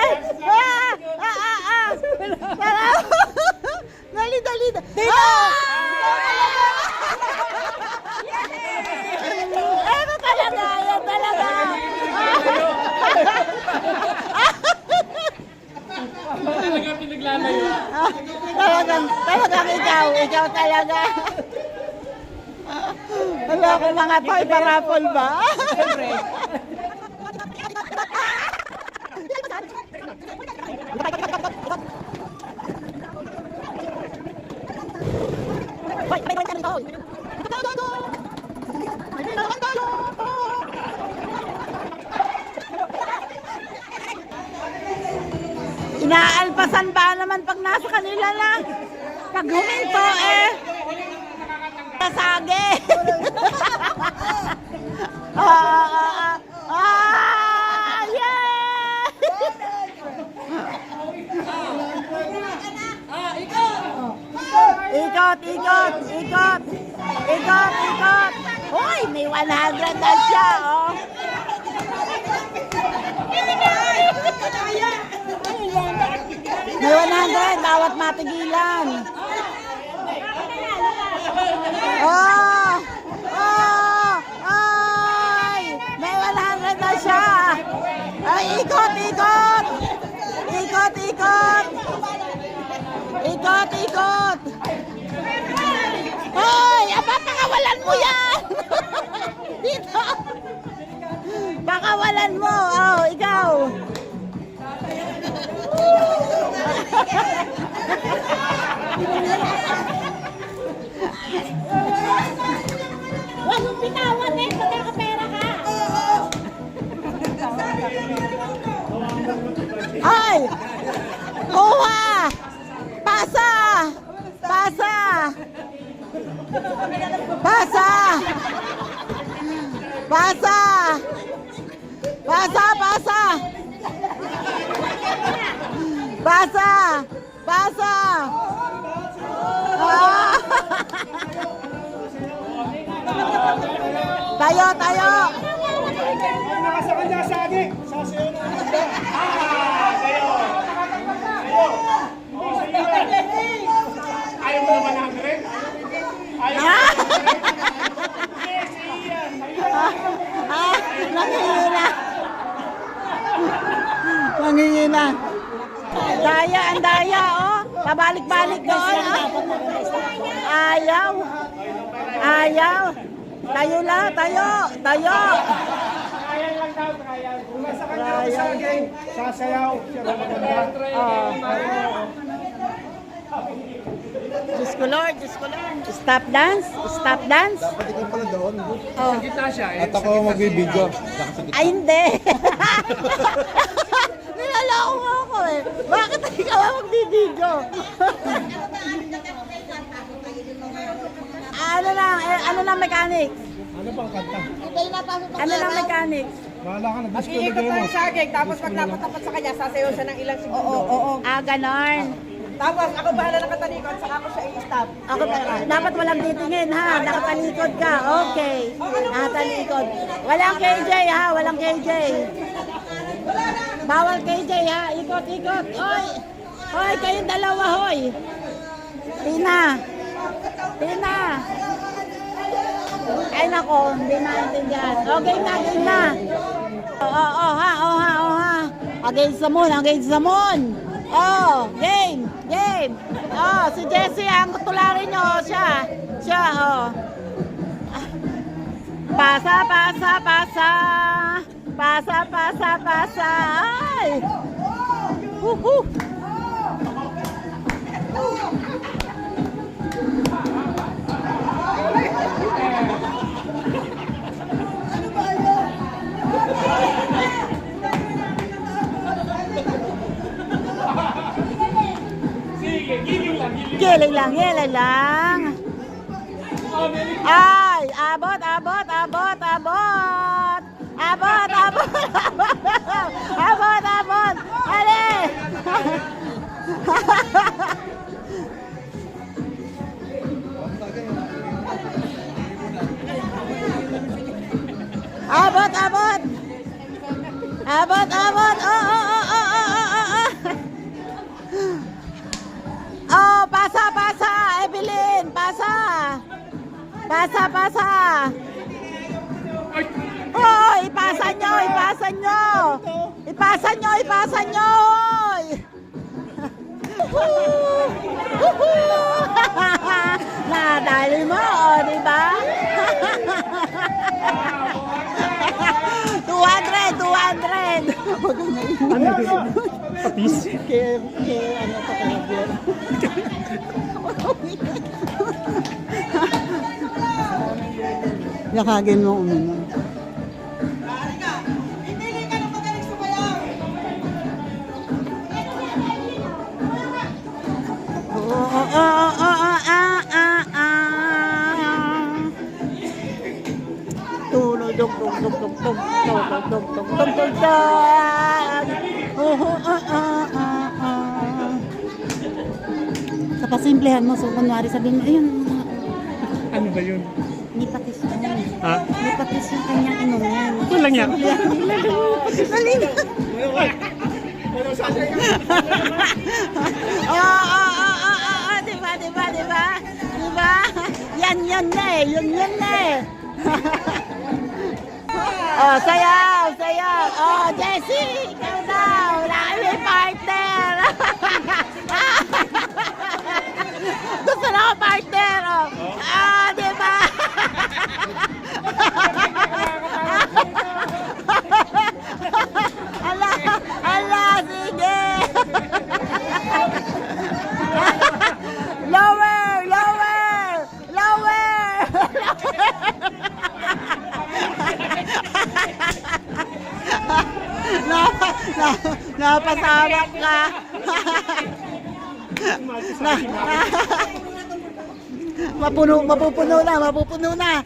Ano talaga? Yan talaga. Talaga pinaglalayo. Talagang ikaw talaga. Wala ko mga toy parapol ba? Inaalpasan ba naman pag nasa kanila na? Pag huminto sage. Ikot. Hoy, may 100 na siya, oh. May 100, bawat matigilan. Ay! May 100 na siya. Ay, ikot. ikot! Ikot, ikot! Hoy! Aba, pakawalan mo yan! Dito! Pakawalan mo! Oh, ikaw! Huwag mong bitawan eh, magkakapera ka. Ay! Kuha! Pasa! Pasa! Pasa! Pasa! Pasa! Pasa! Pasa! Pasa! Ah! Tayo, tayo! Nakasa kanya sa akin. Sasayaw na. Ayaw mo naman ang rin? Ayaw mo Ah, nangingina. Nangingina. Daya, ang daya, oh. Pabalik-balik doon, oh. Ayaw. Ayaw. Tayo lang, tayo. Tayo. Kaya lang daw, kaya. Umasa kanya sa akin. Sasayaw. Siya na maganda. Oh. Diyos ko Lord, Diyos ko Lord. Stop dance? Stop dance? Dapat ikaw pala doon. Oh. Kita siya eh. At ako magbibideo. Ay, hindi. Nilalako mo ako eh. Bakit ikaw ang magbibideo? ano lang mechanics? Ano bang kanta? Ano lang mechanics? Bahala ka, nag-disco na Iikot kayo lang mo. sa akin, tapos pag tapat sa kanya, sasayaw siya ng ilang segundo. Oo. Ganon. Tapos ako bahala ng katalikod, saka ako siya i-stop. Ako, dapat walang titingin ha. Nakatalikod ka. Okay. Nakatalikod. Walang KJ ha. Walang KJ. Bawal KJ ha. Ikot, ikot. Hoy. Hoy, kayong dalawa hoy. Tina. Tina. Ay nako, hindi naintindihan. Okay na, game na. Ha. Against the moon, against the moon. Oh, game, game. Oh, si Jessie ang tularin nyo. Siya, oh. Pasa. Pasa. Ay. Woohoo. Giling lang. Ay, abot. Ale. Abot. Oh, pasa, Evelyn, pasa. Oh, ipasa nyo. Nadali mo, oh, di ba? 200. Papis. Ano pa kaya? Yakagin mo uminom. Sa pasimplehan mo, so kunwari sabihin mo, ayun, Ano ba yun? nipatis yun. Ha? Nipatis yung kanyang inumin. Walang yan. Dali. Diba? Yan na eh. Oh, sayaw. Oh, Jessie, ikaw daw. Wala kami partner. Gusto na ako partner. Oh. Di ba? Ala, sige. Lower, lower, lower. Napasarap ka. Mapupuno na.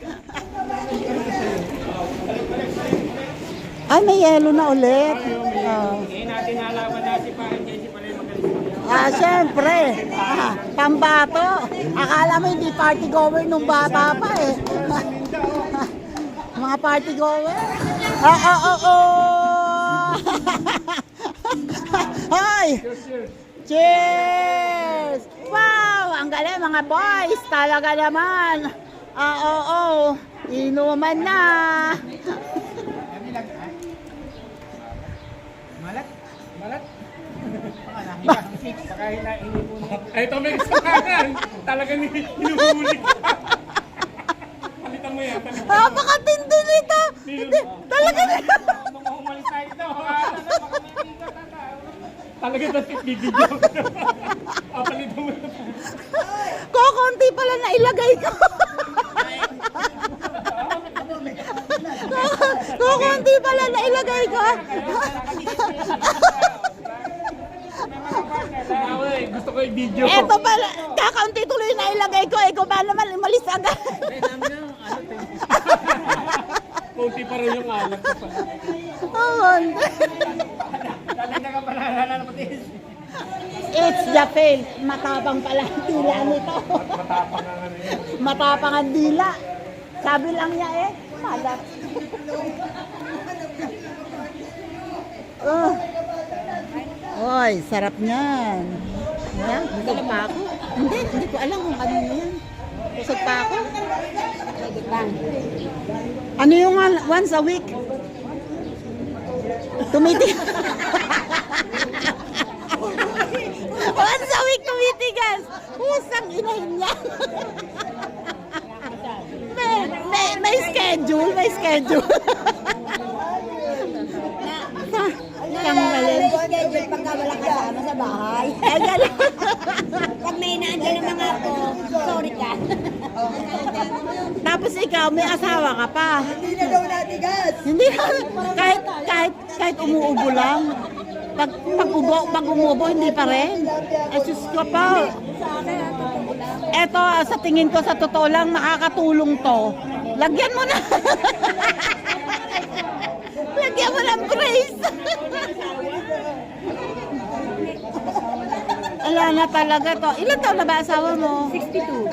Ay, may yelo na ulit. Oh. Hindi natin nalaman natin pa ang Jesse pala yung magaling. Siyempre. Pambato. Akala mo hindi party goer nung bata pa eh. Mga party goer. Hoy! Cheers! Wow! Ang galing mga boys! Talaga naman! Inuman na! Malat? Baka hindi po na. Ay, ito may kasalanan. Talagang hinuhuli ka. Palitan mo yan. Napakatindi nito! Talaga nito! Mga umalis tayo ito. Talaga na bibigyan ko. Palitan mo yan. Konti pala na ilagay ko. Konti pala na ilagay ko. Gusto ko yung video. Eto pala, kakaunti tuloy na ilagay ko. Ikaw ba naman umalis agad? Kunti pa rin yung alat ko pa. Talaga ka pala nalalapatis. It's the fail. Matapang pala ang dila nito. Matapang ang ano yun. Matapang ang dila. Sabi lang niya malat. Oy, sarap niyan. Ayan, busog pa ako. Hindi ko alam kung ano yan. Busog pa ako. Ano yung once a week? Once a week tumitigas. Pusang inahin niya. May schedule. Kang galing. Schedule pagka wala kasama sa bahay. Ay, galing. Pag may naandyan ng mga ako, sorry ka. Tapos ikaw, may asawa ka pa. Hindi na daw natigas. Hindi kahit umuubo lang. Pag umuubo, hindi pa rin. Ay, sus ko pa. Eto, sa tingin ko, sa totoo lang, makakatulong to. Lagyan mo na. Lagyan mo ng brace. Ala na talaga to. Ilan taon na ba asawa mo? 62.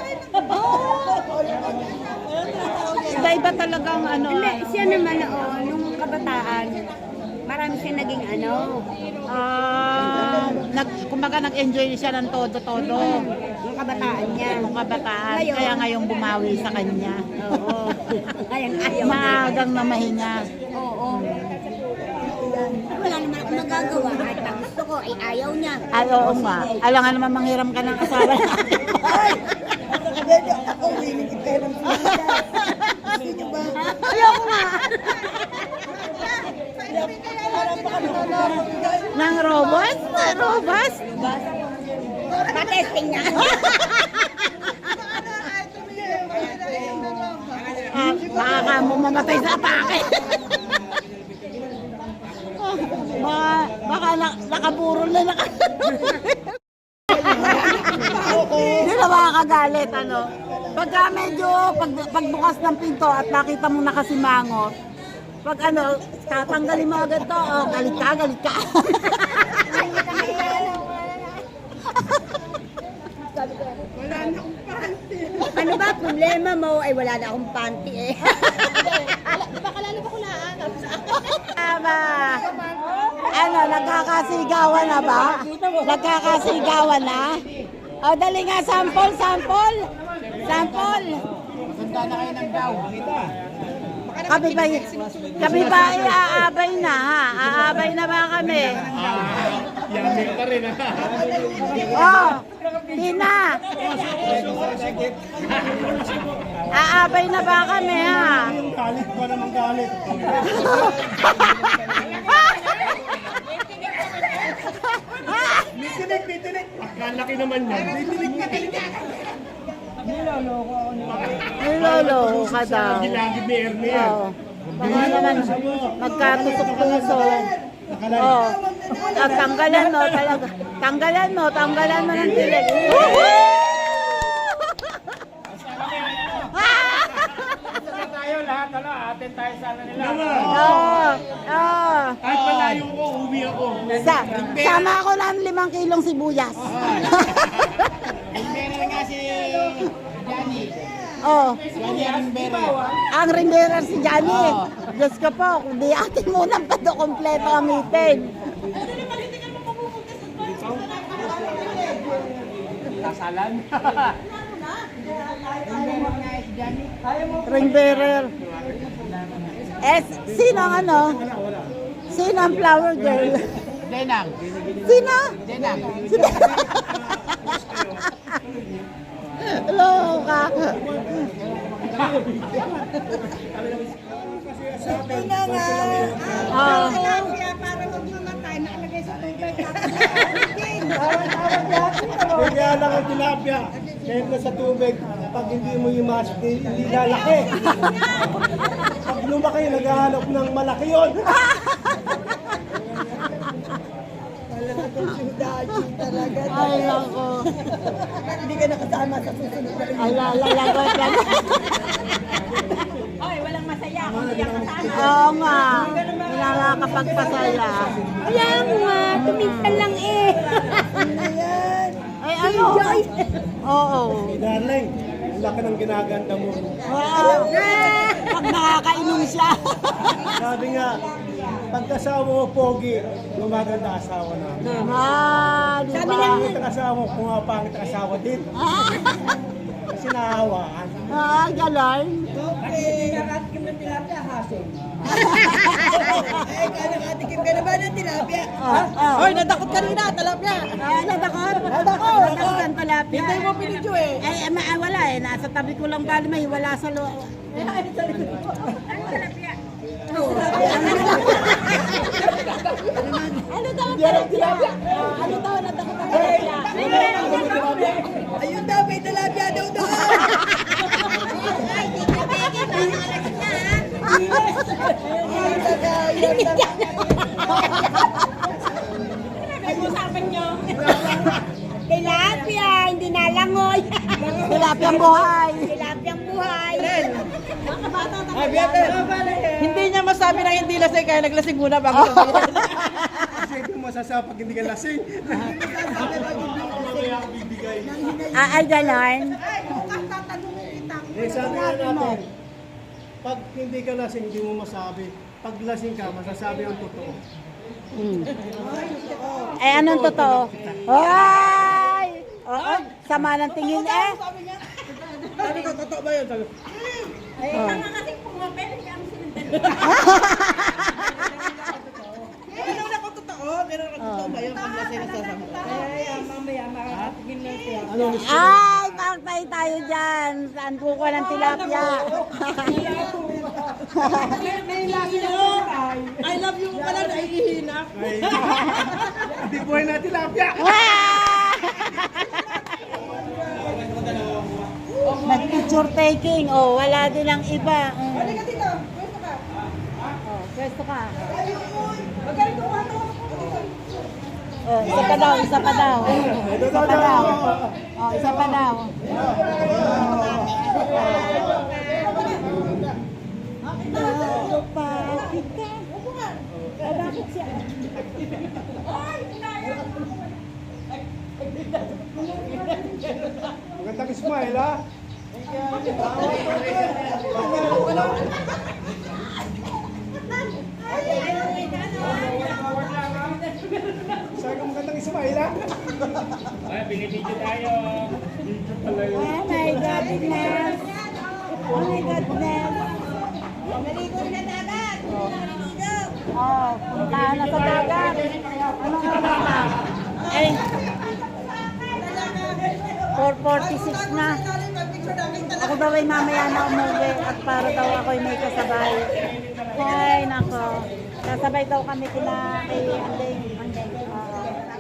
Iba-iba talagang ano. Hindi, siya naman nung kabataan, marami siya naging Kumbaga nag-enjoy siya ng todo-todo. yung kabataan niya. Yung kabataan, Ngayon. kaya ngayong bumawi sa kanya. Oo. Ngayon, ayaw. Maagang na mahinga. Oo. Wala naman ako magagawa. Kahit pag gusto ko, ay ayaw niya. Ay, oo nga. Alam nga naman manghiram ka ng asawa. Ako, willing ipera mo sila. Sige ba? Ayoko nga. Nang robot? Robot? Patesting niya. Baka ka mo mamatay sa atake. Baka nakaburol na Hindi na makakagalit, Pagka medyo, pagbukas ng pinto at nakita mo nakasimangot, pag tatanggalin mo agad to, galit ka. Ano ba problema mo? Ay wala na akong panty eh. Tama. Nagkakasigawan na ba? Nagkakasigawan na? O, dali nga, sample. Maganda na kayo ng daw. Kami ba iaabay na ha? Aabay na ba kami? Yamin pa rin ha. Oh, Tina. Aabay na ba kami ha? Galit pa naman galit. Bitinik. Akalaki naman yan. Bitinik. Niloloko ka daw. Gilagid ni Ernie. Oo. Baka naman magkatusok-tusok. Oh. Tanggalan mo talaga. Tanggalan mo ng tilig. Tayo lahat, atin tayo sana nila. Oo. Oo. Kahit malayo ko, uwi ako. Sama ako ng 5 kilong sibuyas. Meron nga si Johnny. Oh. Johnny Rimbere. Ang ringera si Johnny. Diyos ko po, kundi atin muna pa do kompleto ang meeting. Kasalan. Ring bearer. Sino ang ano? Sino ang flower girl? Denang. Sino? Denang. Hello ka. Oh. Para magmamatay, nakalagay sa tubig. Kaya lang ang tilapia. Kahit na sa tubig, pag hindi mo yung mask, hindi lalaki. Pag lumaki, naghahanap ng malaki yun. Ay, lako. Hindi ka nakasama sa susunod na rin. Ay, lalagot lang. Oy, walang masaya kung hindi ka kasama. Oo nga. Wala nakakapagpasaya. Wala mo nga, tuminsan lang eh. Ay, ano? Oo. Darling, ang laki ng ginaganda mo. Oo. Pag nakakainom siya. Sabi nga, pagkasawa mo pogi, gumaganda asawa na. Di Kung ba? pangit ang asawa mo, kung pangit ang asawa din. Kasi naahawaan. Ganon. Ay, nakatikim ka na ba ng tilapia? Hoy, nadakot kanina, talapia. Nadakot? Nadakot ang talapia. Hindi mo pinidyo eh. Ay, wala eh. Nasa tabi ko lang bali, may wala sa loob. Ano daw ang talapia? Ano daw nadakot ang talapia? Ayun daw, may tilapia daw doon. Nag-usapan nyo. Tilapia, hindi nalangoy. Tilapiang buhay. Tilapiang buhay. Hindi niya masabi na hindi lasing kaya naglasing muna bago sabihin. Kasi kung masasabi pag hindi ka lasing. Ay, ganon. Eh, sabi nga natin, pag hindi ka lasing, hindi mo masabi. Pag lasing ka, masasabi ang totoo. Eh, anong totoo? Ay! Oo, sama ng tingin eh. Sabi ko, totoo ba yun? Sabi ko, Ay, tama kasi pumapel. Kami sinundan. Pero ako totoo ba yun pag lasing nasasabi? Mamaya makakatigil lang siya. Ay, partay tayo dyan. Saan kukuha ng tilapia? I love you pala na ihihinap. hindi buhay na tilapia. Nag-picture taking. Oh, wala din ang iba. Halika dito. Oh, pwesto Pwesto ka. ka. Magaling ko ano. Oh, isa pa daw, isa pa daw. Isa pa daw. Oh, isa pa daw. Bakit siya? Magandang smile, ha? Sabi ko magandang smile, ha? Ay, binibidyo tayo. Oh my goodness. Oh my goodness. Oh, puntahan na sa dagat. Anong oras na? Ay, 4:46 na. Ako daw ay mamaya na umuwi at para daw ako'y may kasabay. Ay, nako. Kasabay daw kami kina kay Andeng.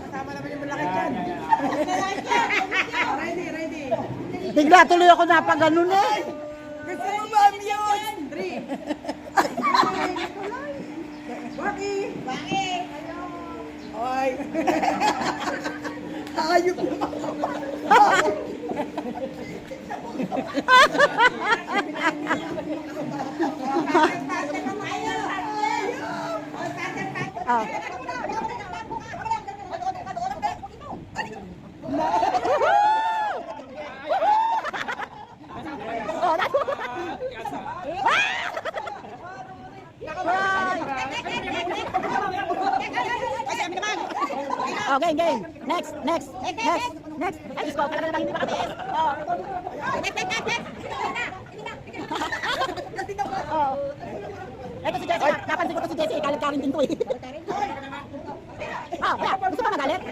Kasama naman yung malaki dyan. Bigla tuloy ako napaganon eh. Gusto mo ba yun? 3. Baki! Oy! Ayok naman. Oh. Oh, game. Next. Ay, Diyos ko, talaga naman hindi makatiis. Oh. Oh. Ito si Jessie, napansin ko to si Jessie, kalit-karin din to eh. Oh, kaya, gusto pa magalit?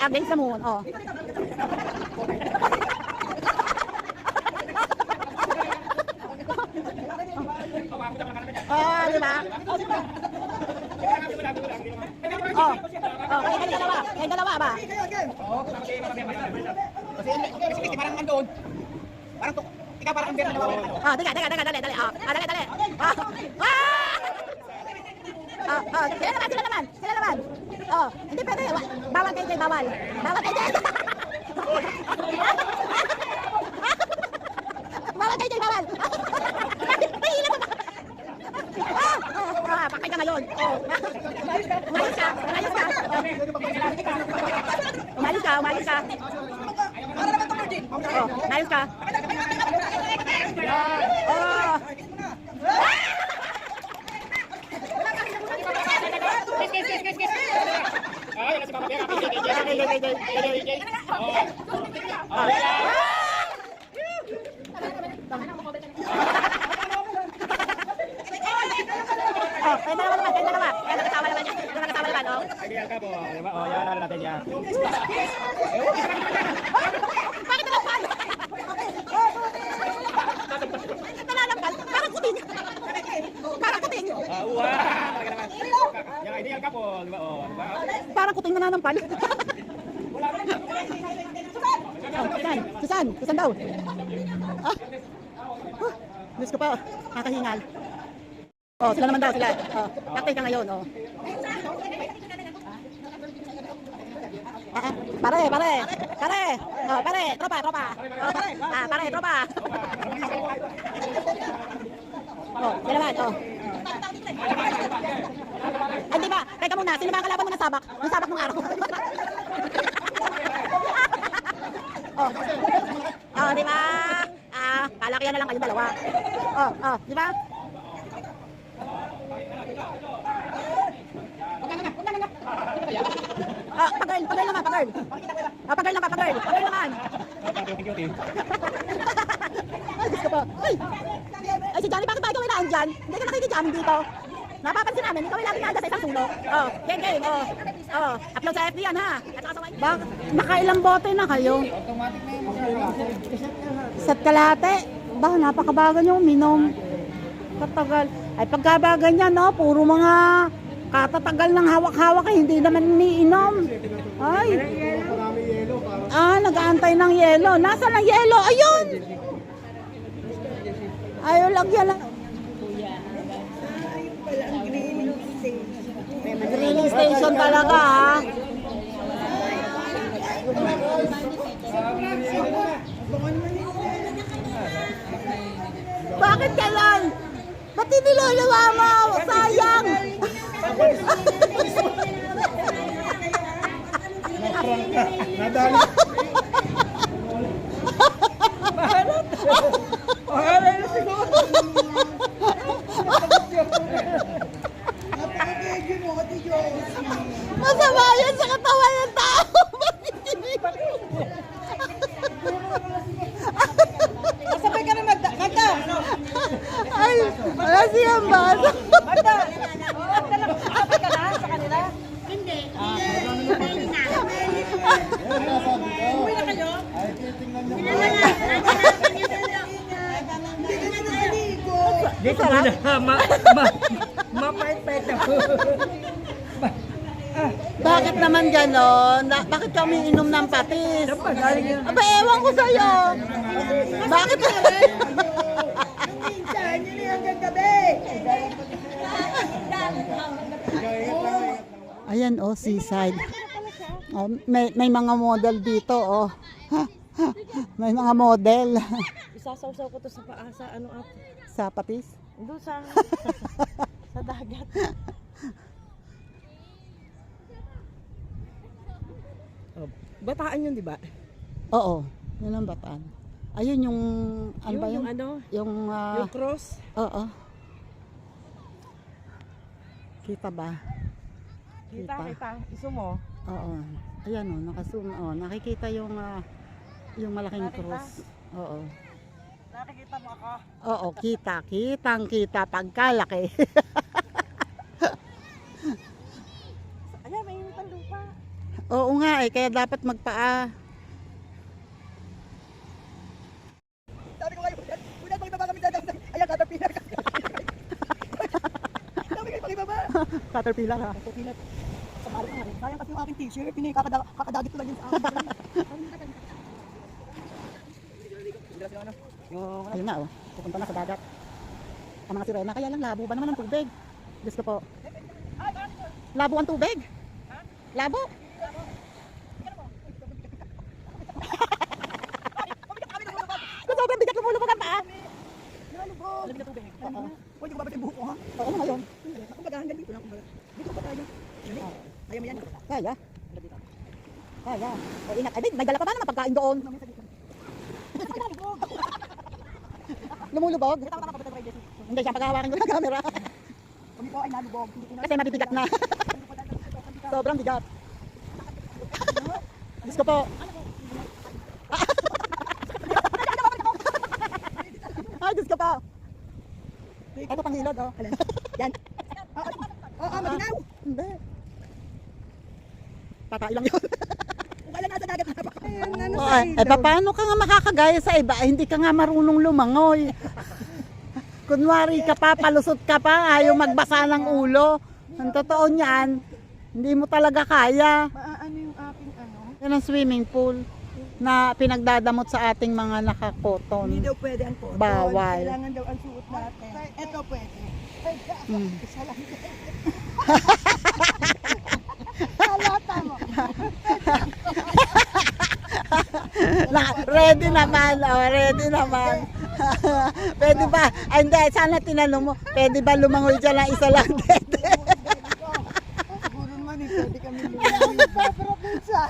Against the moon, oh. Oh, di ba? Oh, kayong dalawa ba? Kasi parang andun. Parang ikaw parang ang dalawa. Oh, dali. Oh, dali. Sila naman. Oh, hindi pwede. Bawal kay Jay, bawal. Bawal kay Jay. Tahila mo ba? Pakay ka ngayon. Oh. Umalis ka. Oh, umalis ka. Oh. Kaya dalawa. Kaya nakasama naman yan. Oh. Ideal ka po. Oh, yan na natin yan. Bakit nalampal? Nalampal? Parang kuting. Uwa! Talaga naman. Yan, ideal ka po. Di ba? Oh, di ba? Parang kuting nananampal. Susan daw. Diyos ko pa, nakahingal. Oh, sila naman daw, sila. Oh, active ka ngayon, oh. Pare. Oh, pare, tropa. Oh, pare, tropa. Oh, sila naman, oh. Ay, di ba? Teka muna, sino ba ang kalaban mo ng sabak? Yung sabak ng araw. Oh, di ba? Kalakihan na lang kayong dalawa. Oh, di ba? Pag-girl naman. Pag-girl naman. Ay, Diyos ko po. Ay, si Johnny, bakit ba ikaw ay naan dyan? Hindi ka nakikijamin dito. Napapansin namin, ikaw ay lagi naan sa isang sulok. Oh, game. Oh, upload sa FB yan, ha? At saka sa white. Nakailang bote na kayo? Automatic na yung Isa't kalahati. Ba, napakabagal yung minom. Katagal. Ay, pagkabagal niya, no? Puro mga katatagal ng hawak-hawak eh. Hindi naman iniinom. Ay. Nag-aantay ng yelo. Nasaan ang yelo? Ayun! Ayaw lagyan lang. Grilling station talaga, ha? Bakit kailan? Ba't inilulawa mo? Sayang! Nadali. Masama yan sa katawan ng tao. Sabay ka na magda. Walang baso. Dito na mapait-pait ako. Bakit naman gano'n? Bakit kami inom ng patis? Aba, ewan ko sa'yo. Bakit? Minsan, yun yung hanggang gabi. Ayan, oh, seaside. Oh, may mga model dito, oh. May mga model. Isasawsaw ko to sa paa sa ano at Sa patis? doon sa sa dagat. Oh, bataan yun, di ba? Oo, yun ang bataan. Ayun yung, ano ba yun? Yung ano? Yung, Yung cross. oo. Kita ba? Kita. Iso mo. Oo. Ayan, oh, nakazoom. Oh, nakikita yung malaking cross. Oo. Nakikita mo ako? Oo, kitang-kita pagkalaki. Ayan, may lupa. Oo nga eh, kaya dapat magpaa. Sabi ko kayo, unang pakibaba kami sa dagat. Ayan, caterpillar. Sabi kayo pakibaba. Caterpillar ha. Caterpillar. Sa balik nga rin. Sayang kasi yung aking t-shirt, kakadagit ko lang yun sa akin. Ayun na oh, pupunta na sa dagat. Ang mga sirena, kaya lang labo ba naman ang tubig? Diyos ko po. Labo ang tubig? Labo? Sobrang bigat lumulubog ang paa. Alam niyo tubig. Huwag yung babalik yung buhok ko, ha? Oo, ano ngayon? Ako baga hanggang dito lang. Dito pa tayo. Kaya mo yan. Kaya. Kaya. O ingat. Ay, may dala ka ba naman pagkain doon? Lumulubog? Hindi siya paghahawakan ko ng camera. Kami po ay nalubog. Kasi mabibigat na. Sobrang bigat. Diyos ko po. Ay, Diyos ko po. Ito pang hilod, oh. Yan. Oo, maginaw. Hindi. Tatay lang yun. Kung kailan nasa dagat na pa. Paano ka nga makakagaya sa iba? Hindi ka nga marunong lumangoy. Kunwari ka pa, palusot ka pa, ayaw magbasa ng ulo. Ang totoo niyan, hindi mo talaga kaya. Ano yung aking ano? Yan ang swimming pool na pinagdadamot sa ating mga nakakoton. Hindi daw pwede ang cotton. Bawal. Kailangan daw ang suot natin. Ito pwede. Isa lang. Halata mo. Ready naman, oh, ready naman. Pwede ba? Ay, hindi, sana tinanong mo, pwede ba lumangoy dyan lang isa lang? Pwede. Siguro naman pwede kami lumayan. Pero minsan,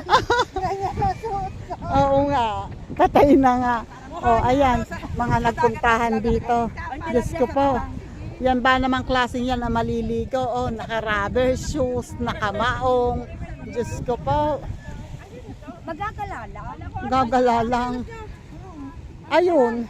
ganyan na suot ko. Oo nga, patay na nga. Oh, ayan, mga nagpuntahan dito. Diyos ko po. Yan ba namang klaseng yan na maliligo? Oh, naka-rubber shoes, nakamaong. Diyos ko po. Magagalala. Gagala lang. Ayun.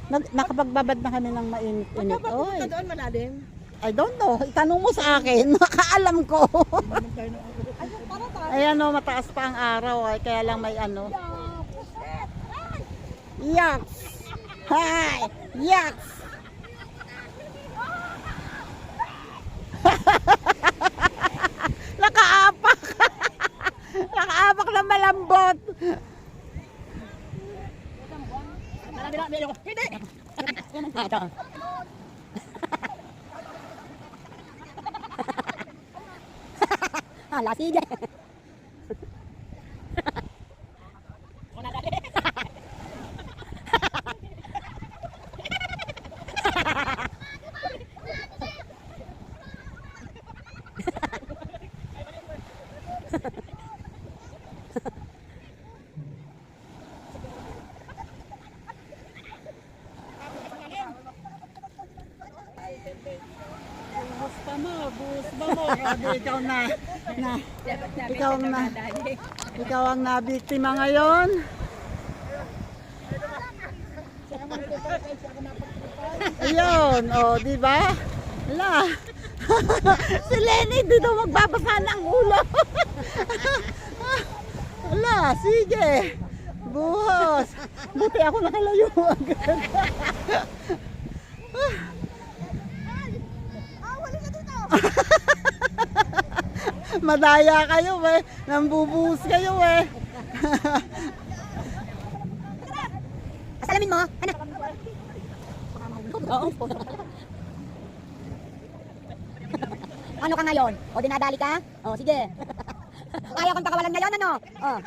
Nakapagbabad na kami ng mainit-init. Oy, Doon malalim. I don't know. Itanong mo sa akin. Nakaalam ko. Ayan o, mataas pa ang araw. Ay, kaya lang may ano. Yaks! Hi! Yaks! Nakaapak! Nakaapak na malambot. Hindi! Ito. Hala, sige. Gusto mo. Grabe, ikaw ang nabiktima ngayon. Ayun, oh, di ba? Hala. Si Lenny dito magbabasa ng ulo. Hala, sige. Buhos. Buti ako nakalayo agad. Madaya kayo eh. Nambubuhos kayo eh. Salamin mo, anak. Ano ka ngayon? O dinadali ka? O sige. Kaya kang pakawalan ngayon, ano? O.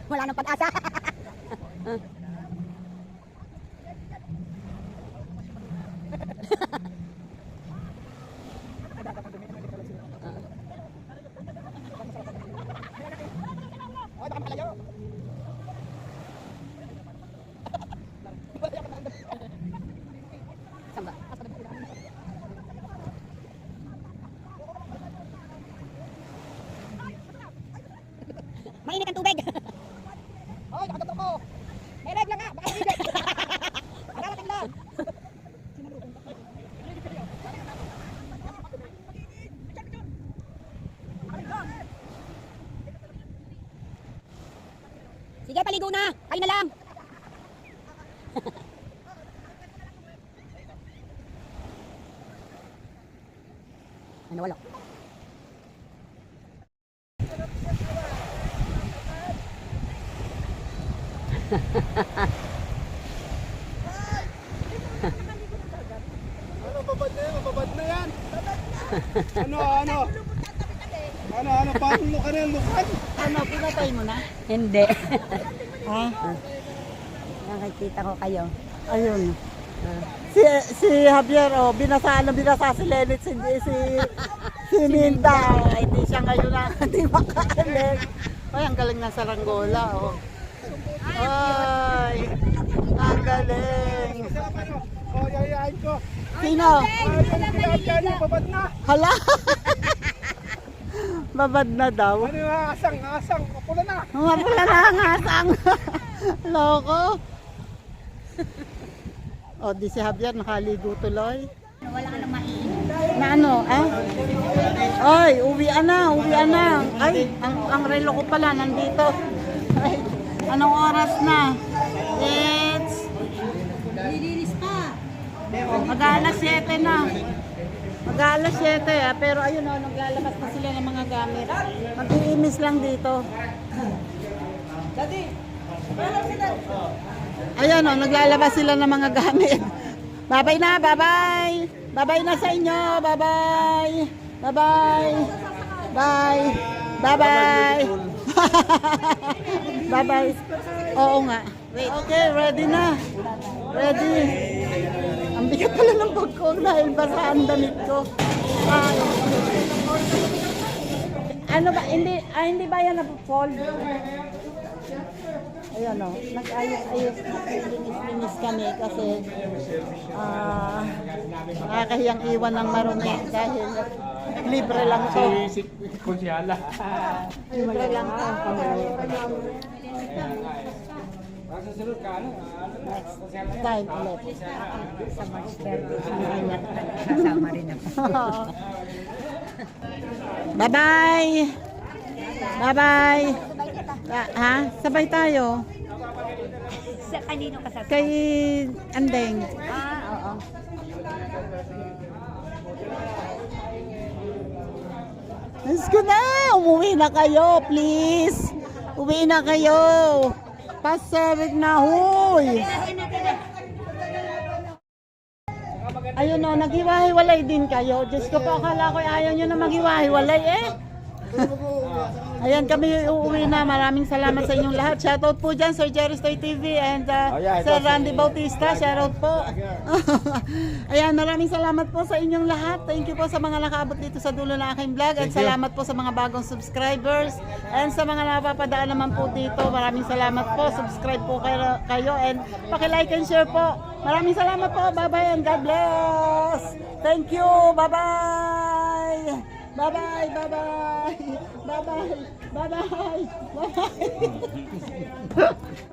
Wala nang pag-asa. Mainit ang tubig. Hoy, nakadotok ko. May red lang nga, baka hindi. Magarating lang. Sige, paligo na. Kayo na lang. Ano wala? Ano, babad na yan, babad na yan. Ano, paano lukan yan, lukan? Ano, pinatay mo na? Hindi. Ha? Nakikita ko kayo. Ayun. Si Javier, oh, binasa si Lenny, si Minda, oh, hindi siya ngayon na, hindi makaalis. Ay, ang galing ng saranggola, oh. Ay, ang galing. O, yayain ko. Sino? Tilapia niyo, babad na. Hala? Babad na daw. Ano yung asang, kapula na. Mapula na ang asang. Loko. O, di si Javier nakaligo tuloy. Wala ka nang mainit. Na ano, Ay, uwian na. Ay, ang relo ko pala nandito. Ay, anong oras na? It's... Nilinis pa. Mag-aalas 7 na. Mag-aalas 7 pero ayun o, naglalabas na sila ng mga gamit. Mag-iimis lang dito. Ayun o, naglalabas sila ng mga gamit. Bye-bye na, bye-bye. Bye-bye na sa inyo, bye-bye. Bye-bye. Bye. Bye-bye. Bye-bye. Oo nga. Wait. Okay, ready na. Ready. Ang bigat pala ng bag ko dahil basa ang damit ko. Ano ba? Hindi ba yan na-fold? Ayan o. Nag-ayos-ayos. Linis kami kasi nakakahiyang iwan ng marumi dahil libre lang to. Si Konsyala. Libre lang to. Next time ulit. Sa March 30, kasama rin ako. Bye-bye! Bye-bye! Ha? Sabay tayo. Sa kanino ka sa... Kay Andeng. Oo. Let's go na! Umuwi na kayo, please! Uwi na kayo! Pasabig na, huy! Ayun o, naghiwa-hiwalay din kayo. Diyos ko po, akala ko ayaw nyo na maghiwa-hiwalay eh. Ayan, kami uuwi na. Maraming salamat sa inyong lahat. Shoutout po dyan, Sir Jerry Stoy TV and Sir Randy Bautista. Shoutout po. Ayan, maraming salamat po sa inyong lahat. Thank you po sa mga nakaabot dito sa dulo ng aking vlog. At salamat po sa mga bagong subscribers. And sa mga napapadaan naman po dito, maraming salamat po. Subscribe po kayo and paki-like and share po. Maraming salamat po. Bye-bye and God bless. Thank you. Bye-bye. Bye-bye. Bye-bye. Bye-bye. Bye-bye. Bye-bye. Bye-bye.